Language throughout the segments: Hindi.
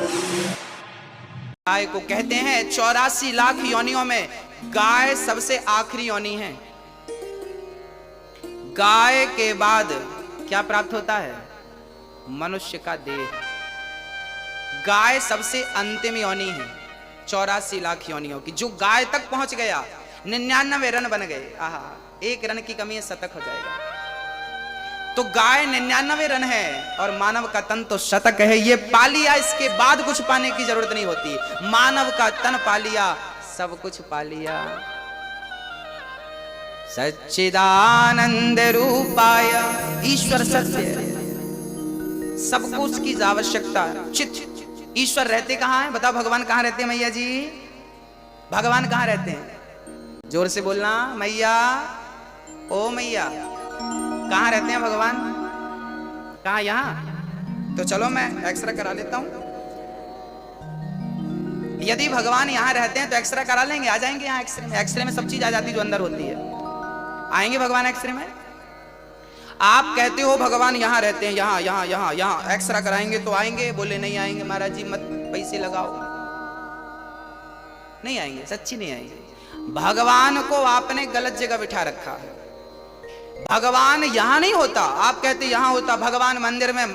गाय को कहते हैं 84 लाख योनियों में गाय सबसे आखिरी योनि है। गाय के बाद क्या प्राप्त होता है? मनुष्य का देह। गाय सबसे अंतिम योनि है 84 लाख योनियों की। जो गाय तक पहुंच गया 99 रन बन गए। आहा, एक रन की कमी है, शतक हो जाएगा। तो गाय 99 रन है और मानव का तन तो शतक है। ये पा लिया, इसके बाद कुछ पाने की जरूरत नहीं होती। मानव का तन पा लिया, सब कुछ पा लिया। सच्चिदानंद रूपाय, ईश्वर सत्य है, सबको उसकी आवश्यकता। चित ईश्वर रहते कहां है? बताओ, भगवान कहां रहते हैं मैया जी? भगवान कहां रहते हैं? जोर से बोलना, मैया, ओ मैया, कहां रहते हैं भगवान? कहां? यहां? तो चलो मैं एक्सरे करा लेता हूं। यदि भगवान यहां रहते हैं तो एक्सरे करा लेंगे, आ जाएंगे यहां एक्सरे में। एक्सरे में सब चीज आ जाती है जो अंदर होती है। आएंगे भगवान एक्सरे में? आप कहते हो भगवान यहां रहते हैं, यहां यहां यहां यहां एक्सरे कराएंगे तो आएंगे? बोले नहीं आएंगे महाराज जी, मत पैसे लगाओ, नहीं आएंगे, सच्ची नहीं आएंगे। भगवान को आपने गलत जगह बिठा रखा है। भगवान यहां नहीं होता। आप कहते यहां होता। भगवान मंदिर में,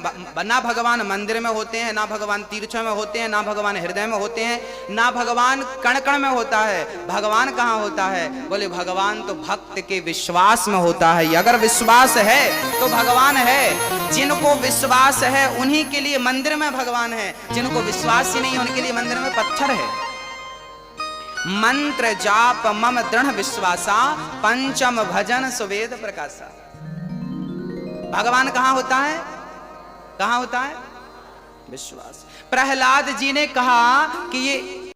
ना भगवान मंदिर में होते हैं, ना भगवान तीर्थों में होते हैं, ना भगवान हृदय में होते हैं, ना भगवान कण कण में होता है। भगवान कहां होता है? बोले भगवान तो भक्त के विश्वास में होता है। अगर विश्वास है तो भगवान है। जिनको विश्वास है उन्हीं के लिए मंदिर में भगवान है। जिनको विश्वास ही नहीं है उनके लिए मंदिर में पत्थर है। मंत्र जाप मम दृढ़ विश्वासा, पंचम भजन सुवेद प्रकाशा। भगवान कहां होता है? कहां होता है? विश्वास। प्रहलाद जी ने कहा कि ये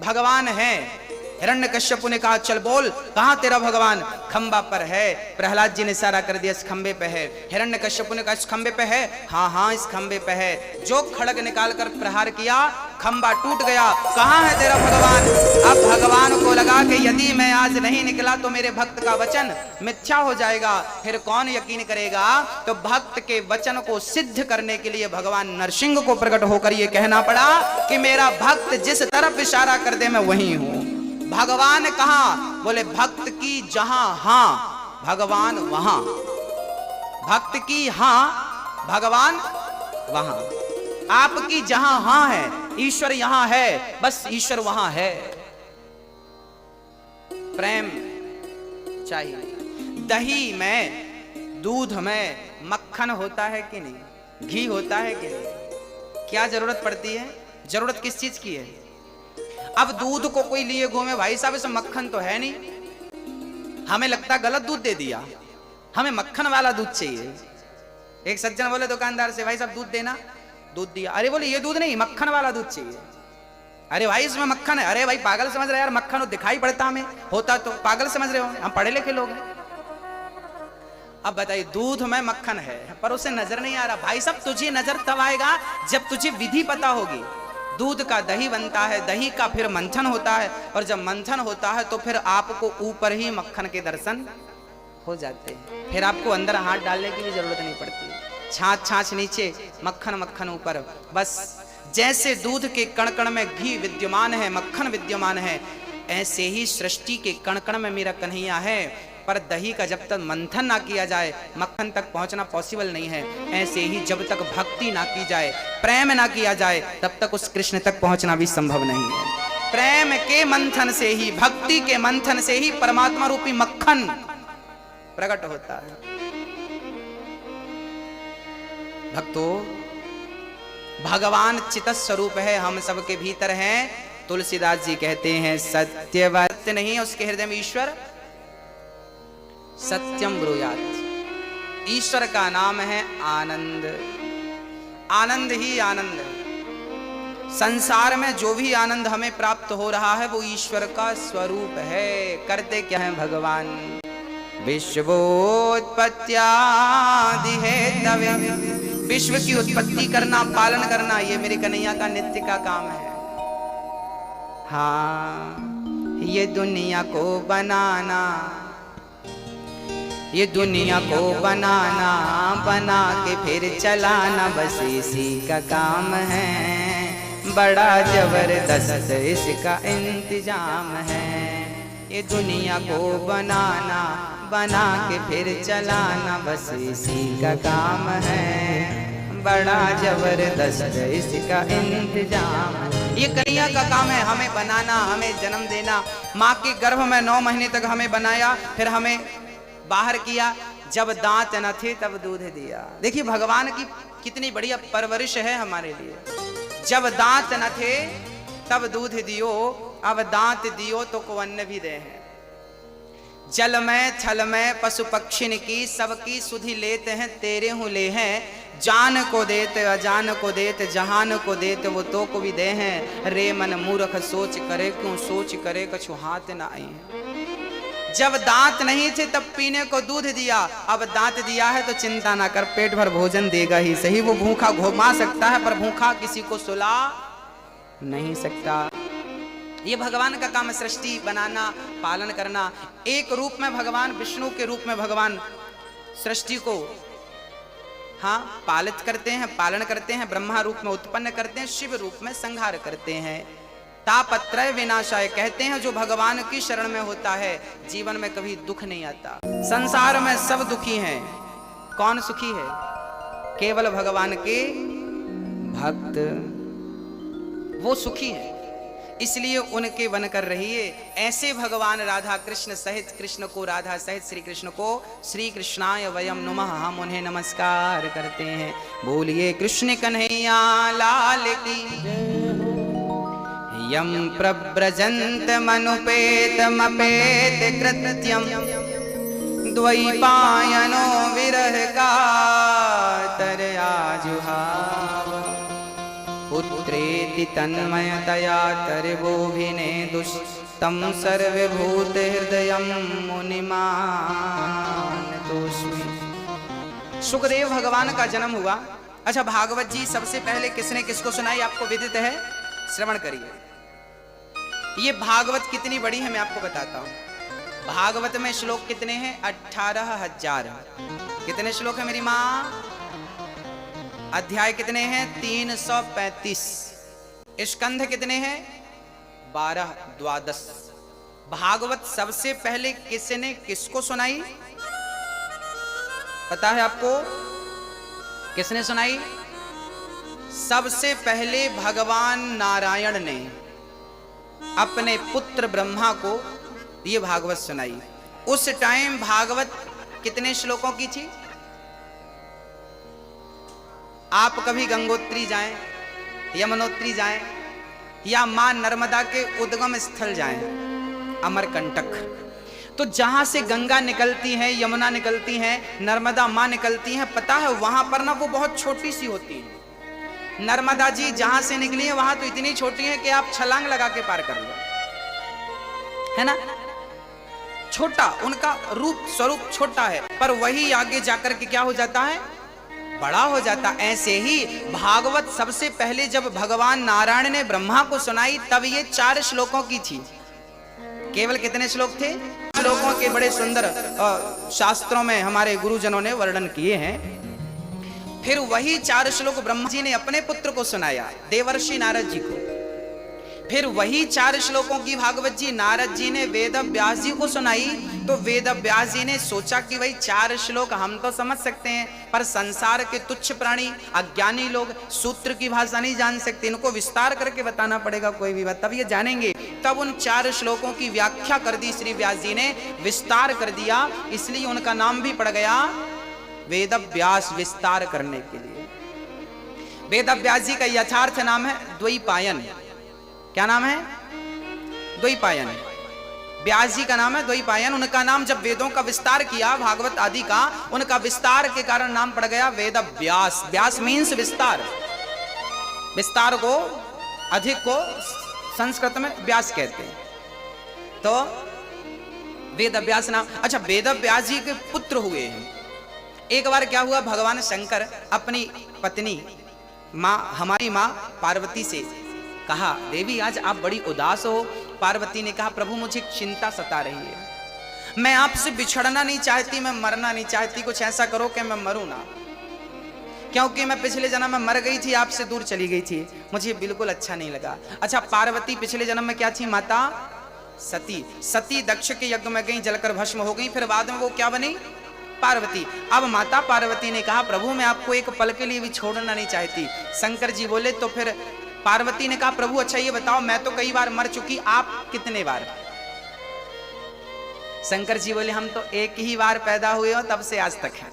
भगवान है। हिरण्यकश्यपु ने कहा चल बोल, कहां तेरा भगवान? खंबा पर है। प्रहलाद जी ने इशारा कर दिया, इस खंबे पे है। हिरण्यकश्यपु ने कहा इस खंबे पे है? हाँ हाँ इस खंबे पे है। जो खड़ग निकाल कर प्रहार किया, खंबा टूट गया। कहां है तेरा भगवान? अब भगवान को लगा कि यदि मैं आज नहीं निकला तो मेरे भक्त का वचन मिथ्या हो जाएगा, फिर कौन यकीन करेगा? तो भक्त के वचन को सिद्ध करने के लिए भगवान नरसिंह को प्रकट होकर यह कहना पड़ा कि मेरा भक्त जिस तरफ इशारा कर दे मैं वहीं हूं। भगवान कहां? बोले भक्त की जहां हां भगवान वहां। भक्त की हां भगवान वहां। आपकी जहां हां है, ईश्वर यहां है, बस ईश्वर वहां है। प्रेम चाहिए। दही में, दूध में मक्खन होता है कि नहीं? घी होता है कि नहीं? क्या जरूरत पड़ती है? जरूरत किस चीज की है? अब दूध को कोई लिए घूमे, भाई साहब इसमें मक्खन तो है नहीं, हमें लगता गलत दूध दे दिया, हमें मक्खन वाला दूध चाहिए। एक सज्जन बोले दुकानदार से, भाई साहब दूध देना। दूध दिया। अरे बोले ये दूध नहीं, मक्खन वाला दूध चाहिए। अरे भाई इसमें मक्खन है। अरे भाई पागल समझ रहे यार, मक्खन दिखाई पड़ता हमें, होता तो पागल समझ रहे हो, हम पढ़े लिखे लोग हैं। अब बताइए दूध में मक्खन है पर उसे नजर नहीं आ रहा। भाई साहब तुझे नजर तब आएगा जब तुझे विधि पता होगी। दूध का दही बनता है, दही का फिर मंथन होता है, और जब मंथन होता है तो फिर आपको ऊपर ही मक्खन के दर्शन हो जाते हैं। फिर आपको अंदर हाथ डालने की भी जरूरत नहीं पड़ती। छाछ छाछ नीचे, मक्खन मक्खन ऊपर। बस जैसे दूध के कण कण में घी विद्यमान है, मक्खन विद्यमान है, ऐसे ही सृष्टि के कण कण में मेरा कन्हैया है। पर दही का जब तक मंथन ना किया जाए मक्खन तक पहुंचना पॉसिबल नहीं है। ऐसे ही जब तक भक्ति ना की जाए, प्रेम ना किया जाए, तब तक उस कृष्ण तक पहुंचना भी संभव नहीं है। प्रेम के मंथन से ही, भक्ति के मंथन से ही परमात्मा रूपी मक्खन प्रकट होता है। भक्तों, भगवान चित स्वरूप है, हम सबके भीतर हैं। तुलसीदास जी कहते हैं सत्यवत नहीं, उसके हृदय में ईश्वर सत्यम ब्रूयात्। ईश्वर का नाम है आनंद। आनंद ही आनंद है। संसार में जो भी आनंद हमें प्राप्त हो रहा है वो ईश्वर का स्वरूप है। करते क्या है भगवान? विश्वोत्पत्त्यादि हेतवे, विश्व की उत्पत्ति करना, पालन करना, ये मेरे कन्हैया का नित्य का काम है। हाँ, ये दुनिया को बनाना, ये दुनिया को बनाना, बना के फिर चलाना, बस इसी का काम है, बड़ा जबरदस्त इसका इंतजाम है। ये दुनिया को बनाना, बना के फिर चलाना, बस इसी का काम है, बड़ा जबरदस्त इसका इंतजाम है। ये कन्या का काम है, हमें बनाना, हमें जन्म देना। माँ के गर्भ में 9 महीने तक हमें बनाया, फिर हमें बाहर किया, जब दांत न थे तब दूध दिया। देखिए भगवान की कितनी बढ़िया परवरिश है हमारे लिए। जब दांत न थे तब दूध दियो, अब दांत दियो तो को अन्न भी दे हैं। जल में थल में पशु पक्षिन की, सबकी सुधि लेते हैं, तेरे हूँ ले हैं। जान को देते अजान को देते, जहान को देते वो तो को भी दे हैं। रे मन मूर्ख सोच करे, क्यों सोच करे कछु हाथ न आई है। जब दांत नहीं थे तब पीने को दूध दिया, अब दांत दिया है तो चिंता ना कर, पेट भर भोजन देगा ही सही। वो भूखा घुमा सकता है पर भूखा किसी को सुला नहीं सकता। ये भगवान का काम है, सृष्टि बनाना, पालन करना। एक रूप में भगवान, विष्णु के रूप में भगवान सृष्टि को पालित करते हैं, पालन करते हैं। ब्रह्मा रूप में उत्पन्न करते हैं, शिव रूप में संहार करते हैं। तापत्रय विनाशाय कहते हैं, जो भगवान की शरण में होता है जीवन में कभी दुख नहीं आता। संसार में सब दुखी हैं, कौन सुखी है? केवल भगवान के भक्त, वो सुखी है। इसलिए उनके बनकर रहिए। ऐसे भगवान राधा कृष्ण सहित, कृष्ण को राधा सहित श्री कृष्ण को श्री कृष्णाय वयम नमः, हम उन्हें नमस्कार करते हैं। बोलिए कृष्ण कन्हैया लाल की। यम प्रव्रजन्त मनुपेतमपेत कृत्यम, द्वैपायनो विरह कातरया जुहाव। पुत्रेति तन्मयतया तर्वोभिने दुष्टं, सर्वभूत हृदयं मुनिमानतोऽस्मि। सुखदेव भगवान का जन्म हुआ। अच्छा, भागवत जी सबसे पहले किसने किसको सुनाई आपको विदित है? श्रवण करिए। ये भागवत कितनी बड़ी है मैं आपको बताता हूं। भागवत में श्लोक कितने हैं? 18,000। कितने श्लोक है मेरी माँ? अध्याय कितने हैं? 335। स्कंध कितने हैं? 12, 12। भागवत सबसे पहले किसने किसको सुनाई पता है आपको? किसने सुनाई? सबसे पहले भगवान नारायण ने अपने पुत्र ब्रह्मा को ये भागवत सुनाई। उस टाइम भागवत कितने श्लोकों की थी? आप कभी गंगोत्री जाएं, यमुनोत्री जाएं, या मां नर्मदा के उद्गम स्थल जाएं, अमरकंटक, तो जहां से गंगा निकलती है, यमुना निकलती है, नर्मदा मां निकलती है, पता है वहां पर ना वो बहुत छोटी सी होती है। नर्मदा जी जहां से निकली है वहां तो इतनी छोटी है कि आप छलांग लगा के पार कर लो, है ना? छोटा, उनका रूप स्वरूप छोटा है, पर वही आगे जाकर के क्या हो जाता है? बड़ा हो जाता। ऐसे ही भागवत सबसे पहले जब भगवान नारायण ने ब्रह्मा को सुनाई तब ये 4 श्लोकों की थी। केवल कितने श्लोक थे? श्लोकों के बड़े सुंदर शास्त्रों में हमारे गुरुजनों ने वर्णन किए हैं। फिर वही 4 श्लोक ब्रह्मा जी ने अपने पुत्र को सुनाया, देवर्षि नारद जी को। फिर वही 4 श्लोकों की भागवत जी नारद जी ने वेद व्यास जी को सुनाई। तो वेद व्यास जी ने सोचा कि भाई 4 श्लोक हम तो समझ सकते हैं, पर संसार के तुच्छ प्राणी, अज्ञानी लोग सूत्र की भाषा नहीं जान सकते, इनको विस्तार करके बताना पड़ेगा कोई भी बात, तब ये जानेंगे। तब उन 4 श्लोकों की व्याख्या कर दी श्री व्यास जी ने, विस्तार कर दिया, इसलिए उनका नाम भी पड़ गया वेद व्यास, विस्तार करने के लिए। वेद व्यास जी का यथार्थ नाम है द्वैपायन। क्या नाम है? द्वैपायन। व्यास जी का नाम है द्वैपायन। उनका नाम जब वेदों का विस्तार किया, भागवत आदि का, उनका विस्तार के कारण नाम पड़ गया वेद व्यास। व्यास मीन्स विस्तार। विस्तार को, अधिक को संस्कृत में व्यास कहते हैं। तो वेद व्यास नाम। अच्छा, वेद व्यास जी के पुत्र हुए हैं। एक बार क्या हुआ, भगवान शंकर अपनी पत्नी माँ, हमारी माँ पार्वती से कहा, देवी आज आप बड़ी उदास हो। पार्वती ने कहा, प्रभु मुझे चिंता सता रही है, मैं आपसे बिछड़ना नहीं चाहती, मैं मरना नहीं चाहती, कुछ ऐसा करो कि मैं मरूं ना, क्योंकि मैं पिछले जन्म में मर गई थी, आपसे दूर चली गई थी, मुझे बिल्कुल अच्छा नहीं लगा। अच्छा, पार्वती पिछले जन्म में क्या थी? माता सती। सती दक्ष के यज्ञ में गई, जलकर भस्म हो गई, फिर बाद में वो क्या बनी? पार्वती। अब माता पार्वती ने कहा प्रभु मैं आपको एक पल के लिए भी छोड़ना नहीं चाहती। शंकर जी बोले तो फिर पार्वती ने कहा प्रभु अच्छा ये बताओ, मैं तो कई बार मर चुकी, आप कितने बार? शंकर जी बोले हम तो एक ही बार पैदा हुए हो तब से आज तक है,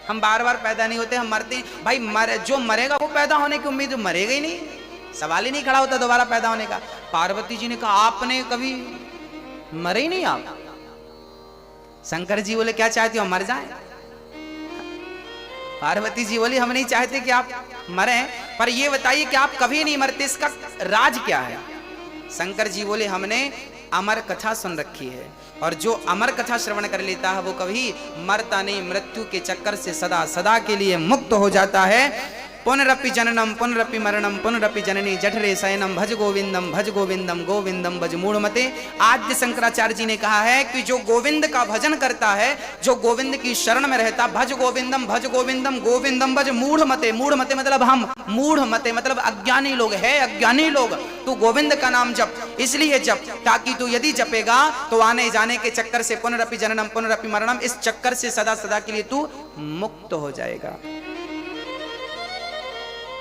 हम बार बार पैदा नहीं होते, हम मरते हैं। भाई जो मरेगा वो पैदा होने की उम्मीद, मरेगा ही नहीं, सवाल ही नहीं खड़ा होता दोबारा पैदा होने का। पार्वती जी ने कहा आपने कभी मरे ही नहीं आप? शंकर जी बोले क्या चाहती हो, मर जाए? पार्वती जी बोली हम नहीं चाहते कि आप मरे, पर ये बताइए कि आप कभी नहीं मरते, इसका राज क्या है? शंकर जी बोले हमने अमर कथा सुन रखी है, और जो अमर कथा श्रवण कर लेता है वो कभी मरता नहीं, मृत्यु के चक्कर से सदा सदा के लिए मुक्त हो जाता है। पुनरपि जननम पुनरपि मरणम पुनरपि जननी जठरे शयनम भज गोविंदम गोविंदम भज मूढ़मते। आद्य शंकराचार्य जी ने कहा है कि जो गोविंद का भजन करता है, जो गोविंद की शरण में रहता, भज गोविंदम गोविंदम भज मूढ़मते। मूढ़मते मतलब हम, मूढ़मते मतलब अज्ञानी लोग है, अज्ञानी लोग। तू गोविंद का नाम जप, इसलिए जप ताकि तू यदि जपेगा तो आने जाने के चक्कर से, पुनरपि जननम पुनरपि मरणम, इस चक्कर से सदा सदा के लिए तू मुक्त हो जाएगा।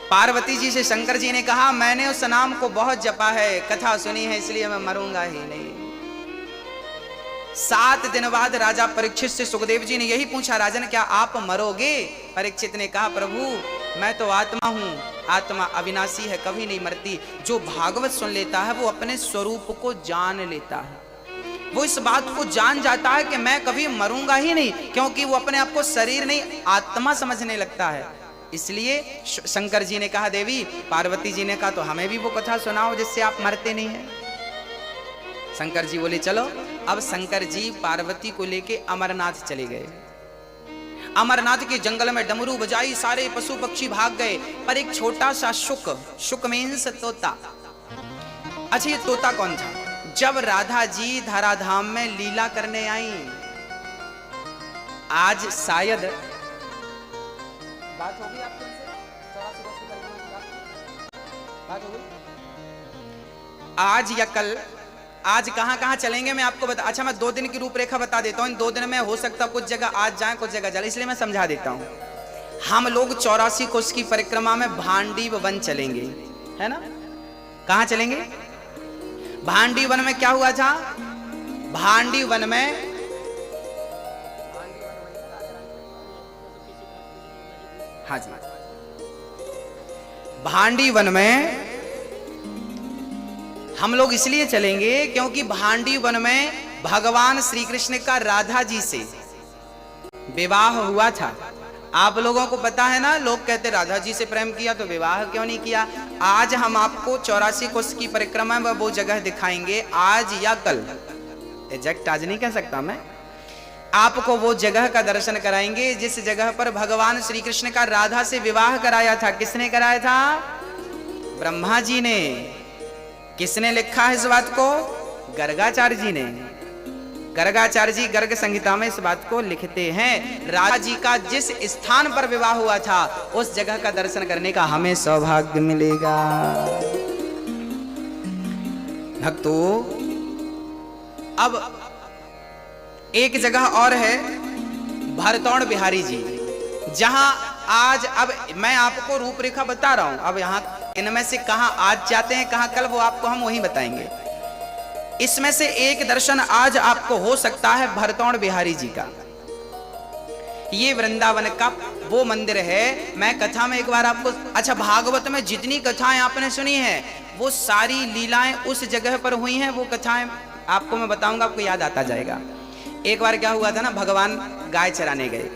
पार्वती जी से शंकर जी ने कहा मैंने उस नाम को बहुत जपा है, कथा सुनी है, इसलिए मैं मरूंगा ही नहीं। 7 दिन बाद राजा परीक्षित से सुखदेव जी ने यही पूछा राजन क्या आप मरोगे? परीक्षित ने कहा प्रभु मैं तो आत्मा हूं, आत्मा अविनाशी है, कभी नहीं मरती। जो भागवत सुन लेता है वो अपने स्वरूप को जान लेता है, वो इस बात को जान जाता है कि मैं कभी मरूंगा ही नहीं, क्योंकि वो अपने आप को शरीर नहीं आत्मा समझने लगता है। इसलिए शंकर जी ने कहा देवी, पार्वती जी ने कहा तो हमें भी वो कथा सुनाओ जिससे आप मरते नहीं हैं। शंकर जी बोले चलो। अब शंकर जी पार्वती को लेके अमरनाथ चले गए। अमरनाथ के जंगल में डमरू बजाई, सारे पशु पक्षी भाग गए, पर एक छोटा सा शुक मीन्स तोता। अच्छा ये तोता कौन था? जब राधा जी धराधाम में लीला करने आई, आज शायद बात होगी आपके बात होगी आज या कल, आज कहां कहां चलेंगे मैं आपको बता। अच्छा मैं 2 दिन की रूपरेखा बता देता हूं, इन 2 दिन में हो सकता कुछ जगह आज जाएं कुछ जगह चले, इसलिए मैं समझा देता हूं। हम लोग 84 कोस की परिक्रमा में भांडीव वन चलेंगे, है ना? कहां चलेंगे? भांडीव वन में क्या हुआ था? भांडीव वन में हाँ जी, भांडी वन में हम लोग इसलिए चलेंगे क्योंकि भांडी वन में भगवान श्री कृष्ण का राधा जी से विवाह हुआ था। आप लोगों को पता है ना, लोग कहते राधा जी से प्रेम किया तो विवाह क्यों नहीं किया। आज हम आपको 84 कोस की परिक्रमा में वो जगह दिखाएंगे, आज या कल, एग्जैक्ट आज नहीं कह सकता मैं, आपको वो जगह का दर्शन कराएंगे जिस जगह पर भगवान श्री कृष्ण का राधा से विवाह कराया था। किसने कराया था? ब्रह्मा जी ने। किसने लिखा है इस बात को? गर्गाचार्य जी ने। गर्गाचार्य जी गर्ग संहिता में इस बात को लिखते हैं। राधा जी का जिस स्थान पर विवाह हुआ था उस जगह का दर्शन करने का हमें सौभाग्य मिलेगा। भक्तों अब एक जगह और है भरतौड़ बिहारी जी, जहां आज, अब मैं आपको रूपरेखा बता रहा हूं, अब यहां इनमें से कहां आज जाते हैं कहां कल, वो आपको हम वही बताएंगे। इसमें से एक दर्शन आज आपको हो सकता है भरतौड़ बिहारी जी का। ये वृंदावन का वो मंदिर है। मैं कथा में एक बार आपको, अच्छा भागवत में जितनी कथाएं आपने सुनी है वो सारी लीलाएं उस जगह पर हुई हैं। वो कथाएं आपको मैं बताऊंगा, आपको याद आता जाएगा। एक बार क्या हुआ था ना, भगवान गाय चराने गए।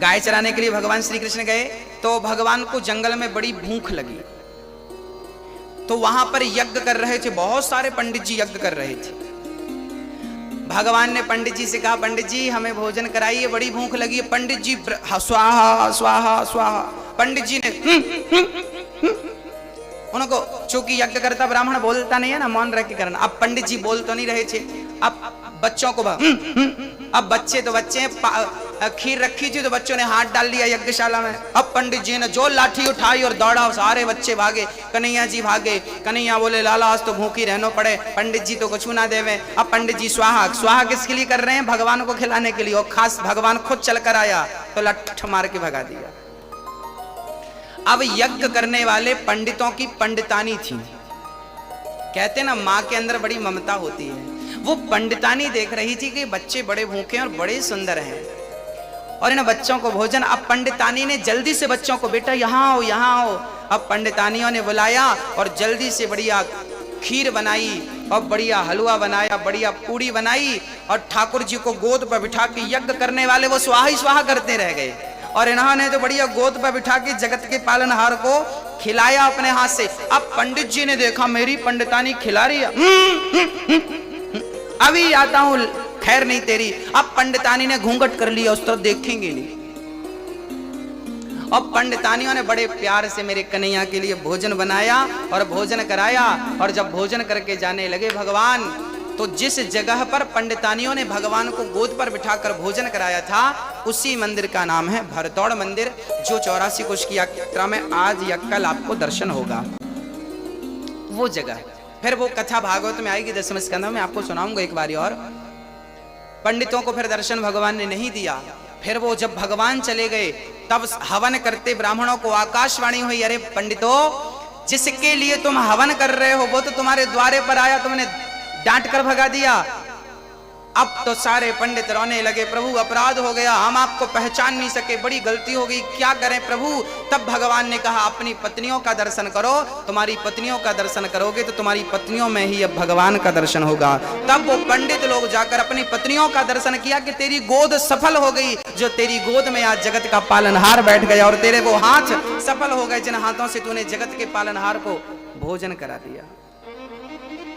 गाय चराने के लिए भगवान श्री कृष्ण गए तो भगवान को जंगल में बड़ी भूख लगी, तो वहां पर यज्ञ कर रहे थे, बहुत सारे पंडित जी यज्ञ कर रहे थे। भगवान ने पंडित जी से कहा पंडित जी हमें भोजन कराइए, बड़ी भूख लगी है। पंडित जी स्वाहा स्वाहा स्वाहा, पंडित जी ने उनको, चूंकि यज्ञ करता ब्राह्मण बोलता नहीं है ना, मौन रह के करना। अब पंडित जी बोल तो नहीं रहे थे, अब बच्चों को अब बच्चे तो बच्चे खीर रखी थी तो बच्चों ने हाथ डाल लिया यज्ञशाला में। अब पंडित जी ने जो लाठी उठाई और दौड़ा, सारे बच्चे भागे, कन्हैया जी भागे। कन्हैया बोले लाला आज तो भूखी रहना पड़े, पंडित जी तो कुछ ना देवे। अब पंडित जी स्वाहा स्वाहा किसके लिए कर रहे हैं? भगवान को खिलाने के लिए, और खास भगवान खुद चल कर आया तो लठ मार के भगा दिया। अब यज्ञ करने वाले पंडितों की पंडितानी थी। कहते ना माँ के अंदर बड़ी ममता होती है। वो पंडितानी देख रही थी कि बच्चे बड़े भूखे हैं और बड़े सुंदर हैं और इन बच्चों को भोजन। अब पंडितानी ने जल्दी से बच्चों को, बेटा यहाँ आओ यहाँ आओ। अब पंडितानियों ने बुलाया और जल्दी से बढ़िया खीर बनाई और बढ़िया हलवा बनाया, बढ़िया पूड़ी बनाई और ठाकुर जी को गोद पर बिठा के यज्ञ करने वाले वो स्वाहा ही स्वाहा करते रह गए। और इन्होंने तो बढ़िया गोद पर बिठा के जगत के पालनहार को खिलाया अपने हाथ से। अब पंडित जी ने देखा मेरी पंडितानी खिला रही है, अभी आता हूं, खैर नहीं तेरी। अब पंडितानी ने घूंघट कर लिया, उस तरफ देखेंगे नहीं। अब पंडितानियों ने बड़े प्यार से मेरे कन्हैया के लिए भोजन बनाया और भोजन कराया। और जब भोजन करके जाने लगे भगवान, तो जिस जगह पर पंडितानियों ने भगवान को गोद पर बिठाकर भोजन कराया था उसी मंदिर का नाम है भरतौड़ मंदिर, जो 84 कोष की यात्रा में आज या कल आपको दर्शन होगा। वो जगह फिर वो कथा भागवत में आएगी 10वें स्कंध में, आपको सुनाऊंगा एक बारी और। पंडितों को फिर दर्शन भगवान ने नहीं दिया। फिर वो जब भगवान चले गए तब हवन करते ब्राह्मणों को आकाशवाणी हुई, अरे पंडितों जिसके लिए तुम हवन कर रहे हो वो तो तुम्हारे द्वारे पर आया, तुमने डांट कर भगा दिया। अब तो सारे पंडित रोने लगे, प्रभु अपराध हो गया, हम आपको पहचान नहीं सके, बड़ी गलती हो गई, क्या करें प्रभु। तब भगवान ने कहा अपनी पत्नियों का दर्शन करो, तुम्हारी पत्नियों का दर्शन करोगे तो तुम्हारी पत्नियों में ही अब भगवान का दर्शन होगा। तब वो पंडित लोग जाकर अपनी पत्नियों का दर्शन किया कि तेरी गोद सफल हो गई, जो तेरी गोद में आज जगत का पालनहार बैठ गया और तेरे वो हाथ सफल हो गए जिन हाथों से तूने जगत के पालनहार को भोजन करा दिया।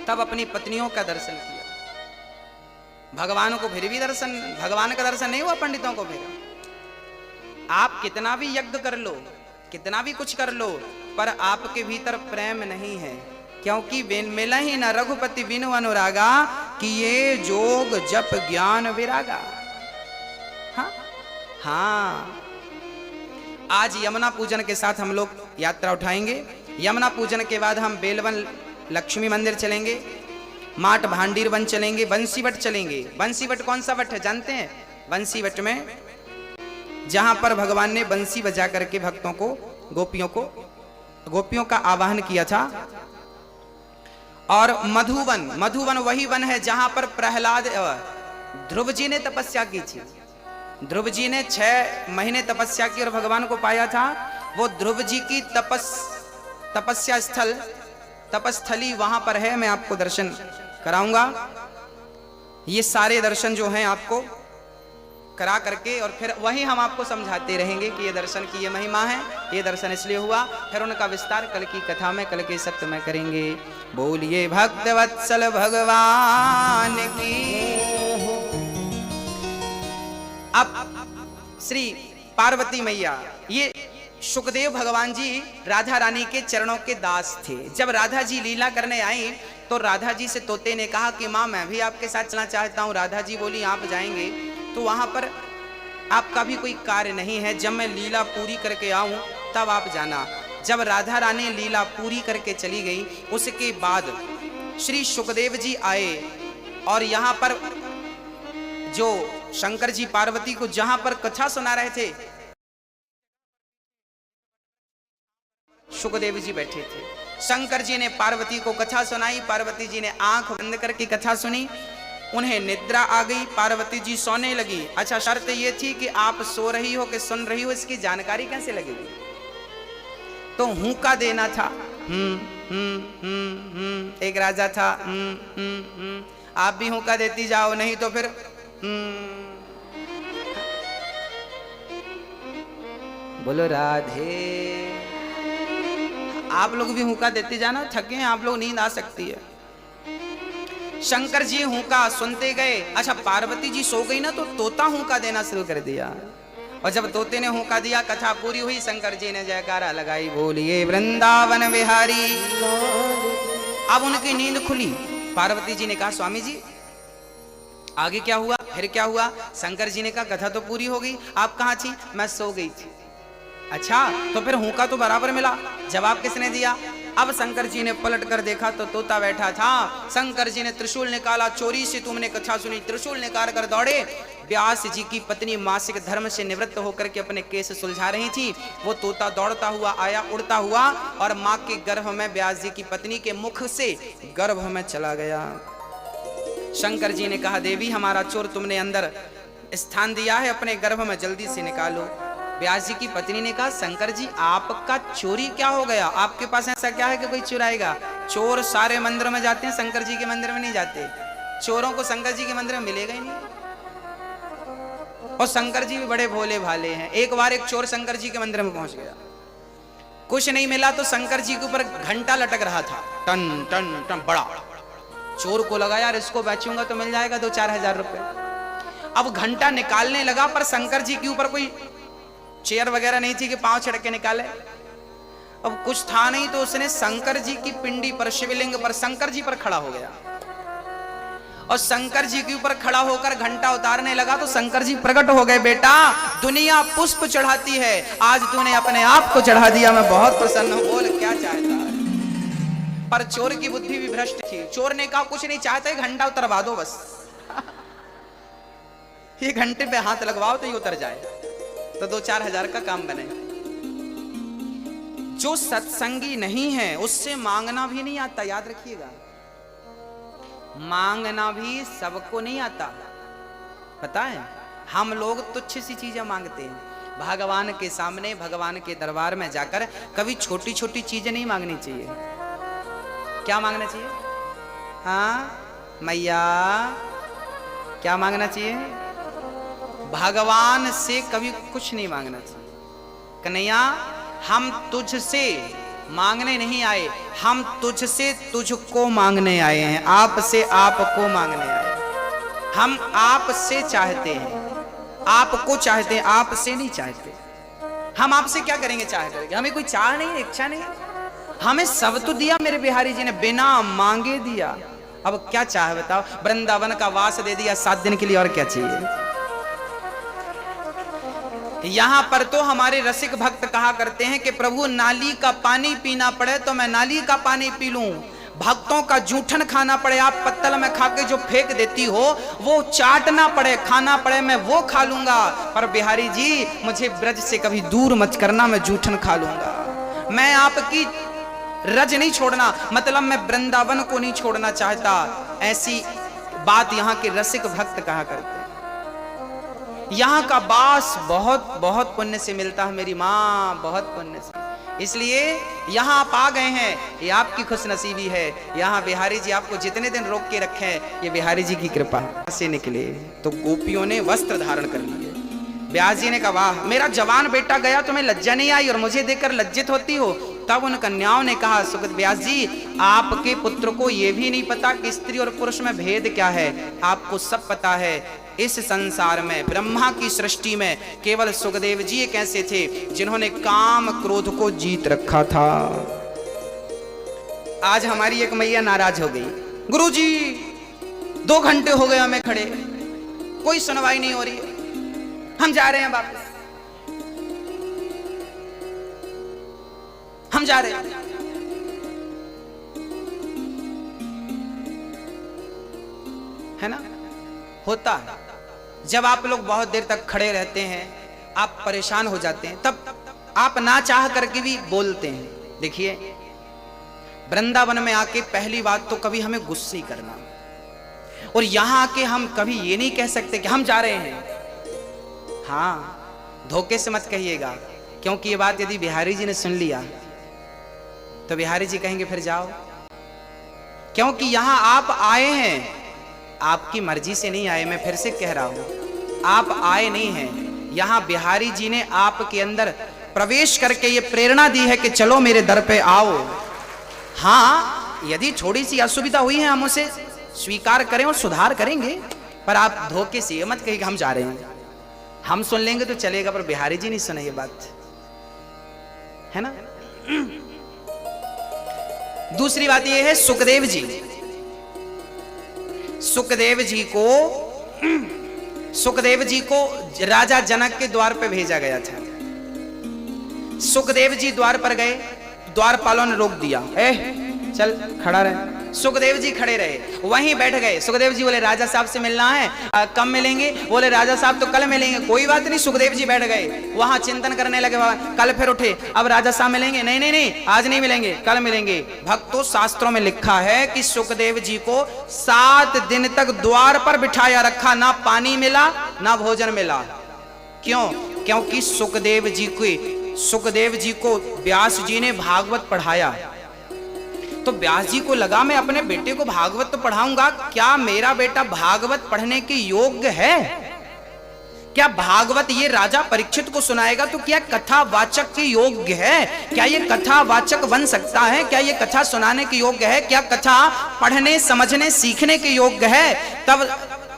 तब अपनी पत्नियों का दर्शन किया। भगवान को फिर भी दर्शन, भगवान का दर्शन नहीं हुआ पंडितों को। फिर आप कितना भी यज्ञ कर लो, कितना भी कुछ कर लो, पर आपके भीतर प्रेम नहीं है, क्योंकि मिला ही न रघुपति बिनु अनुरागा, कि ये जोग जप ज्ञान विरागा। हाँ हाँ, आज यमुना पूजन के साथ हम लोग यात्रा उठाएंगे। यमुना पूजन के बाद हम बेलवन लक्ष्मी मंदिर चलेंगे, माट भांडीर वन चलेंगे, बंसीवट चलेंगे। बंसीवट कौन सा वट है जानते हैं? बंसीवट में जहां पर भगवान ने बंसी बजा करके भक्तों को, गोपियों का आवाहन किया था। और मधुवन, मधुवन वही वन है जहां पर प्रहलाद ध्रुव जी ने तपस्या की थी। ध्रुव जी ने 6 महीने तपस्या की और भगवान को पाया था। वो ध्रुव जी की तपस्या स्थल, तपस्थली वहां पर है, मैं आपको दर्शन कराऊंगा। ये सारे दर्शन जो हैं आपको करा करके और फिर वही हम आपको समझाते रहेंगे कि ये दर्शन की ये महिमा है, ये दर्शन इसलिए हुआ। फिर उनका विस्तार कल की कथा में, कल के सप्त में करेंगे। बोलिए भक्त वत्सल भगवान की। अब श्री पार्वती मैया, ये सुखदेव भगवान जी राधा रानी के चरणों के दास थे। जब राधा जी लीला करने आई तो राधा जी से तोते ने कहा कि माँ मैं भी आपके साथ चलना चाहता हूँ। राधा जी बोली आप जाएंगे तो वहां पर आपका भी कोई कार्य नहीं है, जब मैं लीला पूरी करके आऊं तब आप जाना। जब राधा रानी लीला पूरी करके चली गई, उसके बाद श्री सुखदेव जी आए और यहाँ पर जो शंकर जी पार्वती को जहां पर कथा सुना रहे थे, सुखदेव जी बैठे थे। शंकर जी ने पार्वती को कथा सुनाई, पार्वती जी ने आंख बंद करके कथा सुनी, उन्हें निद्रा आ गई, पार्वती जी सोने लगी। अच्छा, शर्त ये थी कि आप सो रही हो कि सुन रही हो इसकी जानकारी कैसे लगेगी? तो हुक्का देना था। एक राजा था, आप भी हुक्का देती जाओ, नहीं तो फिर बोलो राधे। आप लोग भी हुक्का देते जाना, थके हैं आप लोग, नींद आ सकती है। शंकर जी हुक्का सुनते गए। अच्छा, पार्वती जी सो गई ना तो तोता हुक्का देना शुरू कर दिया, और जब तोते ने हुक्का दिया, कथा पूरी हुई, शंकर जी ने जयकारा लगाई, बोलिए वृंदावन बिहारी। अब उनकी नींद खुली। पार्वती जी ने कहा स्वामी जी आगे क्या हुआ, फिर क्या हुआ? शंकर जी ने कहा कथा तो पूरी हो गई, आप कहाँ थी? मैं सो गई थी। अच्छा, तो फिर हुक्का तो बराबर मिला, जवाब किसने दिया? अब शंकर जी ने पलट कर देखा तो तोता बैठा था। शंकर जी ने त्रिशूल निकाला, चोरी से तुमने कथा सुनी, त्रिशूल निकाल कर दौड़े। व्यास जी की पत्नी मासिक धर्म से निवृत्त होकर के अपने केस सुलझा रही थी। वो तोता दौड़ता हुआ आया, उड़ता हुआ, और माँ के गर्भ में व्यास जी की पत्नी के मुख से गर्भ में चला गया। शंकर जी ने कहा देवी, हमारा चोर तुमने अंदर स्थान दिया है, अपने गर्भ में जल्दी से निकालो। व्यास जी की पत्नी ने कहा शंकर जी आपका चोरी क्या हो गया? आपके पास ऐसा क्या है कि कोई चुराएगा? चोर सारे मंदिर में जाते हैं, शंकर जी के मंदिर में नहीं जाते। चोरों को शंकर जी के मंदिर में मिलेगा ही नहीं। और शंकर जी भी बड़े भोले भाले हैं। एक बार एक चोर शंकर जी के मंदिर में पहुंच गया, कुछ नहीं मिला तो शंकर जी के ऊपर घंटा लटक रहा था, टन टन टन बड़ा। चोर को लगा यार इसको बेचूंगा तो मिल जाएगा 2-4 हजार रुपए। अब घंटा निकालने लगा, पर शंकर जी के ऊपर कोई चेयर वगैरह नहीं थी कि पांव छिड़क के निकाले। अब कुछ था नहीं तो उसने शंकर जी की पिंडी पर, शिवलिंग पर, शंकर जी पर खड़ा हो गया और शंकर जी के ऊपर खड़ा होकर घंटा उतारने लगा। तो शंकर जी प्रकट हो गए, बेटा दुनिया पुष्प चढ़ाती है, आज तूने अपने आप को चढ़ा दिया, मैं बहुत प्रसन्न हूं, बोल क्या चाहता है? पर चोर की बुद्धि भी भ्रष्ट थी। चोर ने कहा कुछ नहीं चाहते, घंटा उतरवा दो बस। ये घंटे पे हाथ लगवाओ तो ये उतर जाए, तो 2-4 हजार का काम बने। जो सत्संगी नहीं है उससे मांगना भी नहीं आता, याद रखिएगा। मांगना भी सबको नहीं आता, पता है? हम लोग तुच्छ सी चीजें मांगते हैं। भगवान के सामने, भगवान के दरबार में जाकर कभी छोटी छोटी चीजें नहीं मांगनी चाहिए। क्या मांगना चाहिए? हाँ मैया, क्या मांगना चाहिए? भगवान से कभी कुछ नहीं मांगना चाहिए। कन्हैया हम तुझसे मांगने नहीं आए, हम तुझसे तुझको मांगने आए हैं, आपसे आपको मांगने आए। हम आपसे चाहते हैं, आपको चाहते हैं, आपसे नहीं चाहते। हम आपसे क्या करेंगे चाह करके? हमें कोई चाह नहीं, इच्छा नहीं। हमें सब तो दिया मेरे बिहारी जी ने, बिना मांगे दिया। अब क्या चाह बताओ? वृंदावन का वास दे दिया 7 दिन के लिए, और क्या चाहिए? यहां पर तो हमारे रसिक भक्त कहा करते हैं कि प्रभु नाली का पानी पीना पड़े तो मैं नाली का पानी पी लूं, भक्तों का जूठन खाना पड़े, आप पत्तल में खाके जो फेंक देती हो वो चाटना पड़े, खाना पड़े, मैं वो खा लूंगा, पर बिहारी जी मुझे ब्रज से कभी दूर मत करना, मैं जूठन खा लूंगा। मैं आपकी रज नहीं छोड़ना, मतलब मैं वृंदावन को नहीं छोड़ना चाहता। ऐसी बात यहाँ के रसिक भक्त कहा करते हैं। यहाँ का बास बहुत बहुत पुण्य से मिलता है मेरी माँ, बहुत पुण्य से। इसलिए यहाँ आप आ गए हैं, ये आपकी खुशनसीबी है। यहाँ बिहारी जी आपको जितने दिन रोक के रखे हैं, ये बिहारी जी की कृपा से निकले। तो गोपियों ने वस्त्र धारण कर लिए। व्यास जी ने कहा वाह, मेरा जवान बेटा गया, तुम्हें लज्जा नहीं आई और मुझे देखकर लज्जित होती हो? तब उन कन्याओं ने कहा सुगत व्यास जी, आपके पुत्र को यह भी नहीं पता कि स्त्री और पुरुष में भेद क्या है, आपको सब पता है। इस संसार में, ब्रह्मा की सृष्टि में केवल सुखदेव जी एक ऐसे थे जिन्होंने काम क्रोध को जीत रखा था। आज हमारी एक मैया नाराज हो गई, गुरुजी 2 घंटे हो गए हमें खड़े, कोई सुनवाई नहीं हो रही, हम जा रहे हैं वापस, हम जा रहे हैं। है ना? होता है जब आप लोग बहुत देर तक खड़े रहते हैं, आप परेशान हो जाते हैं, तब आप ना चाह करके भी बोलते हैं। देखिए वृंदावन में आके पहली बात तो कभी हमें गुस्से ही करना, और यहां आके हम कभी ये नहीं कह सकते कि हम जा रहे हैं। हाँ, धोखे से मत कहिएगा, क्योंकि ये बात यदि बिहारी जी ने सुन लिया तो बिहारी जी कहेंगे फिर जाओ, क्योंकि यहां आप आए हैं, आपकी मर्जी से नहीं आए। मैं फिर से कह रहा हूं, आप आए नहीं हैं, यहां बिहारी जी ने आपके अंदर प्रवेश करके ये प्रेरणा दी है कि चलो मेरे दर पे आओ। हाँ, यदि थोड़ी सी असुविधा हुई है हम उसे स्वीकार करें और सुधार करेंगे, पर आप धोखे से मत कहिए कि हम जा रहे हैं। हम सुन लेंगे तो चलेगा, पर बिहारी जी नहीं सुने ये बात, है ना? दूसरी बात ये है, सुखदेव जी को सुखदेव जी को राजा जनक के द्वार पे भेजा गया था। सुखदेव जी द्वार पर गए, द्वारपालों ने रोक दिया, चल खड़ा रहे। सुखदेव जी खड़े रहे, वहीं बैठ गए। सुखदेव जी बोले राजा साहब से मिलना है, कब मिलेंगे? बोले राजा साहब तो कल मिलेंगे। कोई बात नहीं, सुखदेव जी बैठ गए, वहां चिंतन करने लगे। कल फिर उठे, अब राजा साहब मिलेंगे? नहीं नहीं नहीं, आज नहीं मिलेंगे, कल मिलेंगे। भक्तों, शास्त्रों में लिखा है कि सुखदेव जी को 7 दिन तक द्वार पर बिठाया रखा, ना पानी मिला ना भोजन मिला। क्यों? क्योंकि सुखदेव जी को व्यास जी ने भागवत पढ़ाया। तो व्यास जी को लगा मैं अपने बेटे को भागवत तो पढ़ाऊंगा, क्या मेरा बेटा भागवत पढ़ने के योग्य है? क्या भागवत ये राजा परीक्षित को सुनाएगा तो क्या कथावाचक के योग्य है? क्या ये कथावाचक बन सकता है? क्या ये कथा सुनाने के योग्य है? क्या कथा पढ़ने, समझने, सीखने के योग्य है? तब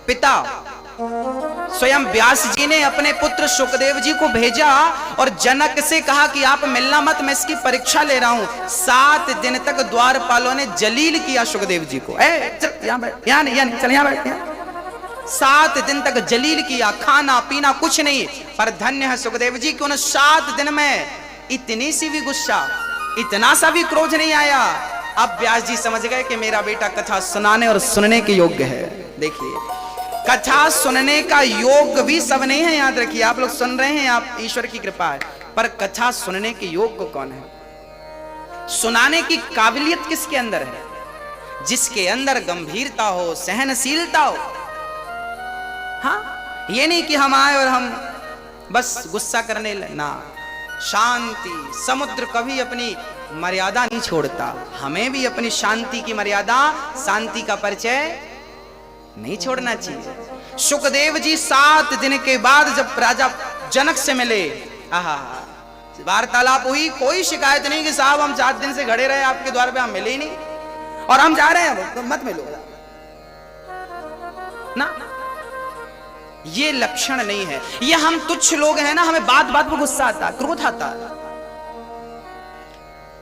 पिता स्वयं व्यास जी ने अपने पुत्र सुखदेव जी को भेजा और जनक से कहा कि आप मिलना मत, मैं इसकी परीक्षा ले रहा हूं। 7 दिन तक द्वारपालों ने जलील किया सुखदेव जी को। चल यहां बैठ, यहां नहीं, चल यहां बैठ। 7 दिन तक जलील किया, खाना पीना कुछ नहीं। पर धन्य है सुखदेव जी कि उन 7 दिन में इतनी सी भी गुस्सा, इतना सा भी क्रोध नहीं आया। अब व्यास जी समझ गए कि मेरा बेटा कथा सुनाने और सुनने के योग्य है। देखिए, कथा सुनने का योग भी सब नहीं है, याद रखिए। आप लोग सुन रहे हैं, आप ईश्वर की कृपा है, पर कथा सुनने के योग्य कौन है? सुनाने की काबिलियत किसके अंदर है? जिसके अंदर गंभीरता हो, सहनशीलता हो। हाँ, ये नहीं कि हम आए और हम बस गुस्सा करने ना। शांति, समुद्र कभी अपनी मर्यादा नहीं छोड़ता। हमें भी अपनी शांति की मर्यादा, शांति का परिचय नहीं छोड़ना चाहिए। सुखदेव जी 7 दिन के बाद जब राजा जनक से मिले, वार्तालाप हुई, कोई शिकायत नहीं कि साहब हम 7 दिन से खड़े रहे आपके द्वार पे, हम मिले ही नहीं और हम जा रहे हैं, तो मत मिलो ना। ये लक्षण नहीं है। ये हम तुच्छ लोग हैं ना, हमें बात बात पर गुस्सा आता, क्रोध आता।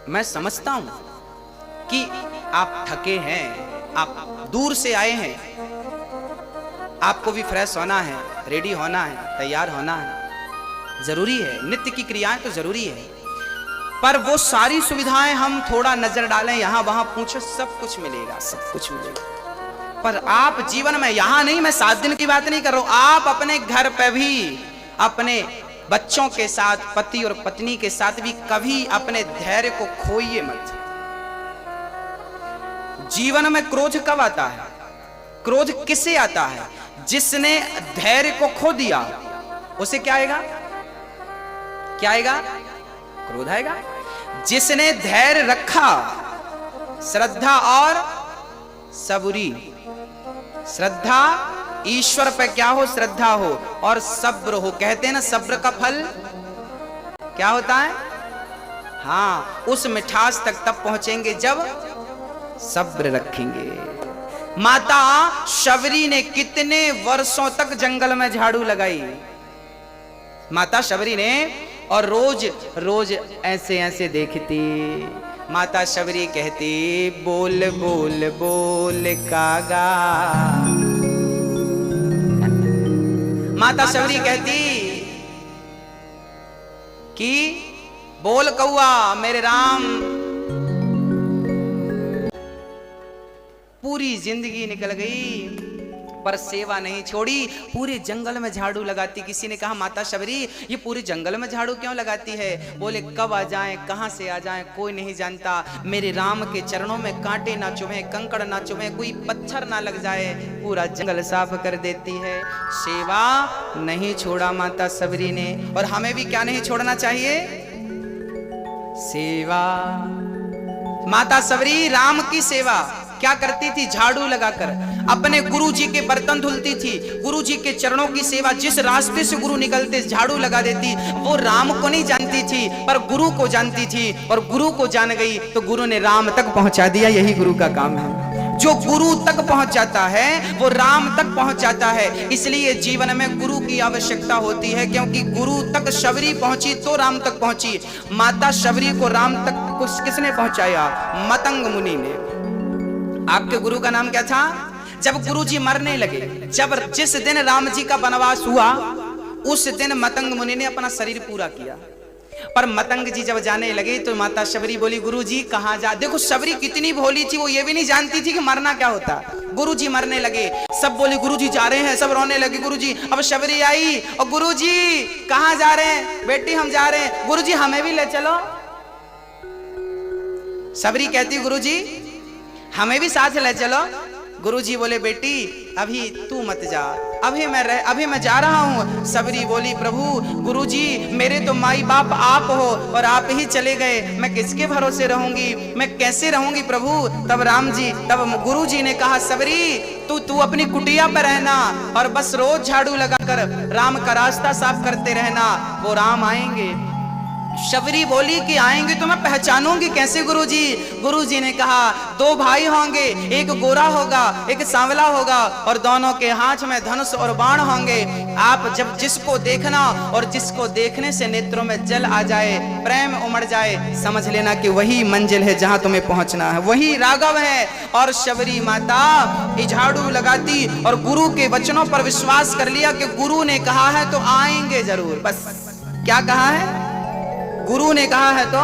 मैं समझता हूं कि आप थके हैं, आप दूर से आए हैं, आपको भी फ्रेश होना है, रेडी होना है, तैयार होना है, जरूरी है। नित्य की क्रियाएं तो जरूरी है, पर वो सारी सुविधाएं हम थोड़ा नजर डालें, यहां वहां पूछो, सब कुछ मिलेगा, सब कुछ मिलेगा। पर आप जीवन में, यहां नहीं, मैं 7 दिन की बात नहीं कर रहा हूं, आप अपने घर पे भी, अपने बच्चों के साथ, पति और पत्नी के साथ भी कभी अपने धैर्य को खोइए मत। जीवन में क्रोध कब आता है? क्रोध किसे आता है? जिसने धैर्य को खो दिया, उसे क्या आएगा? क्या आएगा? क्रोध आएगा। जिसने धैर्य रखा, श्रद्धा और सबूरी, श्रद्धा ईश्वर पे क्या हो? श्रद्धा हो और सब्र हो। कहते हैं ना, सब्र का फल क्या होता है? हाँ, उस मिठास तक तब पहुंचेंगे जब सब्र रखेंगे। माता शबरी ने कितने वर्षों तक जंगल में झाड़ू लगाई, माता शबरी ने, और रोज रोज ऐसे ऐसे देखती। माता शबरी कहती, बोल बोल बोल कागा। माता शबरी कहती कि बोल कौआ मेरे राम। पूरी जिंदगी निकल गई पर सेवा नहीं छोड़ी, पूरे जंगल में झाड़ू लगाती। किसी ने कहा, माता शबरी ये पूरे जंगल में झाड़ू क्यों लगाती है? बोले, कब आ जाएं, कहां से आ जाएं, कोई नहीं जानता। मेरे राम के चरणों में कांटे ना चुभे, कंकड़ ना चुभे, कोई पत्थर ना लग जाए, पूरा जंगल साफ कर देती है। सेवा नहीं छोड़ा माता शबरी ने। और हमें भी क्या नहीं छोड़ना चाहिए? सेवा। माता शबरी राम की सेवा क्या करती थी? झाड़ू लगाकर अपने गुरु जी के बर्तन धुलती थी, गुरु जी के चरणों की सेवा। जिस रास्ते से गुरु निकलते झाड़ू लगा देती। वो राम को नहीं जानती थी पर गुरु को जानती थी, और गुरु को जान गई तो गुरु ने राम तक पहुंचा दिया। यही गुरु का काम है। जो गुरु तक पहुंच जाता है वो राम तक पहुंच जाता है। इसलिए जीवन में गुरु की आवश्यकता होती है, क्योंकि गुरु तक शबरी पहुंची तो राम तक पहुंची। माता शबरी को राम तक किसने पहुंचाया? मतंग मुनि ने। आपके गुरु का नाम क्या था? जब गुरुजी मरने लगे, जब जिस दिन राम जी का वनवास हुआ उस दिन मतंग मुनि ने अपना शरीर पूरा किया। पर मतंग जी जब जाने लगे तो माता शबरी बोली गुरुजी कहाँ जा। देखो शबरी कितनी भोली थी, वो ये भी नहीं जानती थी कि मरना क्या होता। गुरुजी मरने लगे, सब बोले गुरुजी जा रहे हैं, सब रोने लगे गुरुजी। अब शबरी आई और गुरुजी कहाँ जा रहे हैं? बेटी हम जा रहे हैं। गुरुजी हमें भी ले चलो। शबरी कहती गुरुजी हमें भी साथ ले चलो। गुरुजी बोले बेटी अभी तू मत जा, अभी मैं जा रहा हूँ। शबरी बोली प्रभु गुरुजी मेरे तो माई बाप आप हो और आप ही चले गए, मैं किसके भरोसे रहूंगी, मैं कैसे रहूंगी प्रभु। तब गुरुजी ने कहा शबरी तू अपनी कुटिया पर रहना और बस रोज झाड़ू लगाकर राम का रास्ता साफ करते रहना, वो राम आएंगे। शबरी बोली कि आएंगे तो मैं पहचानूंगी कैसे गुरुजी? गुरुजी ने कहा दो भाई होंगे, एक गोरा होगा एक सांवला होगा और दोनों के हाथ में धनुष और बाण होंगे। आप जब जिसको देखना और जिसको देखने से नेत्रों में जल आ जाए, प्रेम उमड़ जाए, समझ लेना कि वही मंजिल है जहां तुम्हें पहुंचना है, वही राघव है। और शबरी माता झाड़ू लगाती और गुरु के वचनों पर विश्वास कर लिया कि गुरु ने कहा है तो आएंगे जरूर। बस क्या कहा है? गुरु ने कहा है तो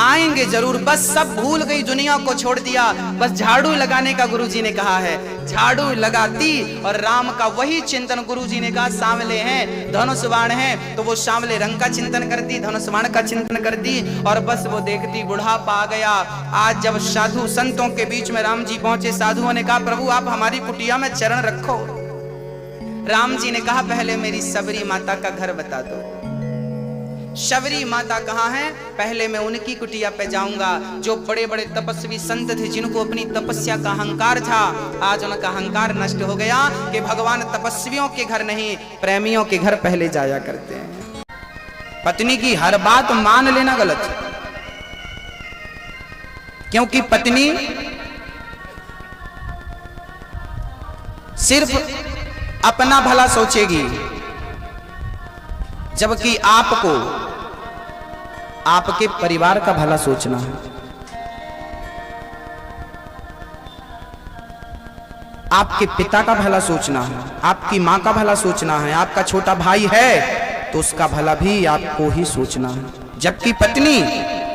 आएंगे जरूर। बस सब भूल गई, दुनिया को छोड़ दिया, बस झाड़ू लगाने का गुरुजी ने कहा है। झाड़ू लगाती और राम का वही चिंतन, गुरुजी ने कहा सांवले हैं धनुष बाण हैं तो वो सांवले रंग का चिंतन करती, धनुष बाण का चिंतन करती और बस वो देखती बुढ़ापा आ गया। आज जब साधु संतों के बीच में राम जी पहुंचे, साधुओं ने कहा प्रभु आप हमारी कुटिया में चरण रखो। राम जी ने कहा पहले मेरी शबरी माता का घर बता दो। शबरी माता कहाँ है? पहले मैं उनकी कुटिया पे जाऊंगा। जो बड़े बड़े तपस्वी संत थे जिनको अपनी तपस्या का अहंकार था, आज उनका अहंकार नष्ट हो गया कि भगवान तपस्वियों के घर नहीं प्रेमियों के घर पहले जाया करते हैं। पत्नी की हर बात मान लेना गलत, क्योंकि पत्नी सिर्फ अपना भला सोचेगी, जबकि आपको आपके परिवार का भला सोचना है। आपके पिता का भला सोचना है, आपकी मां का भला सोचना है, आपका छोटा भाई है तो उसका भला भी आपको ही सोचना है। जबकि पत्नी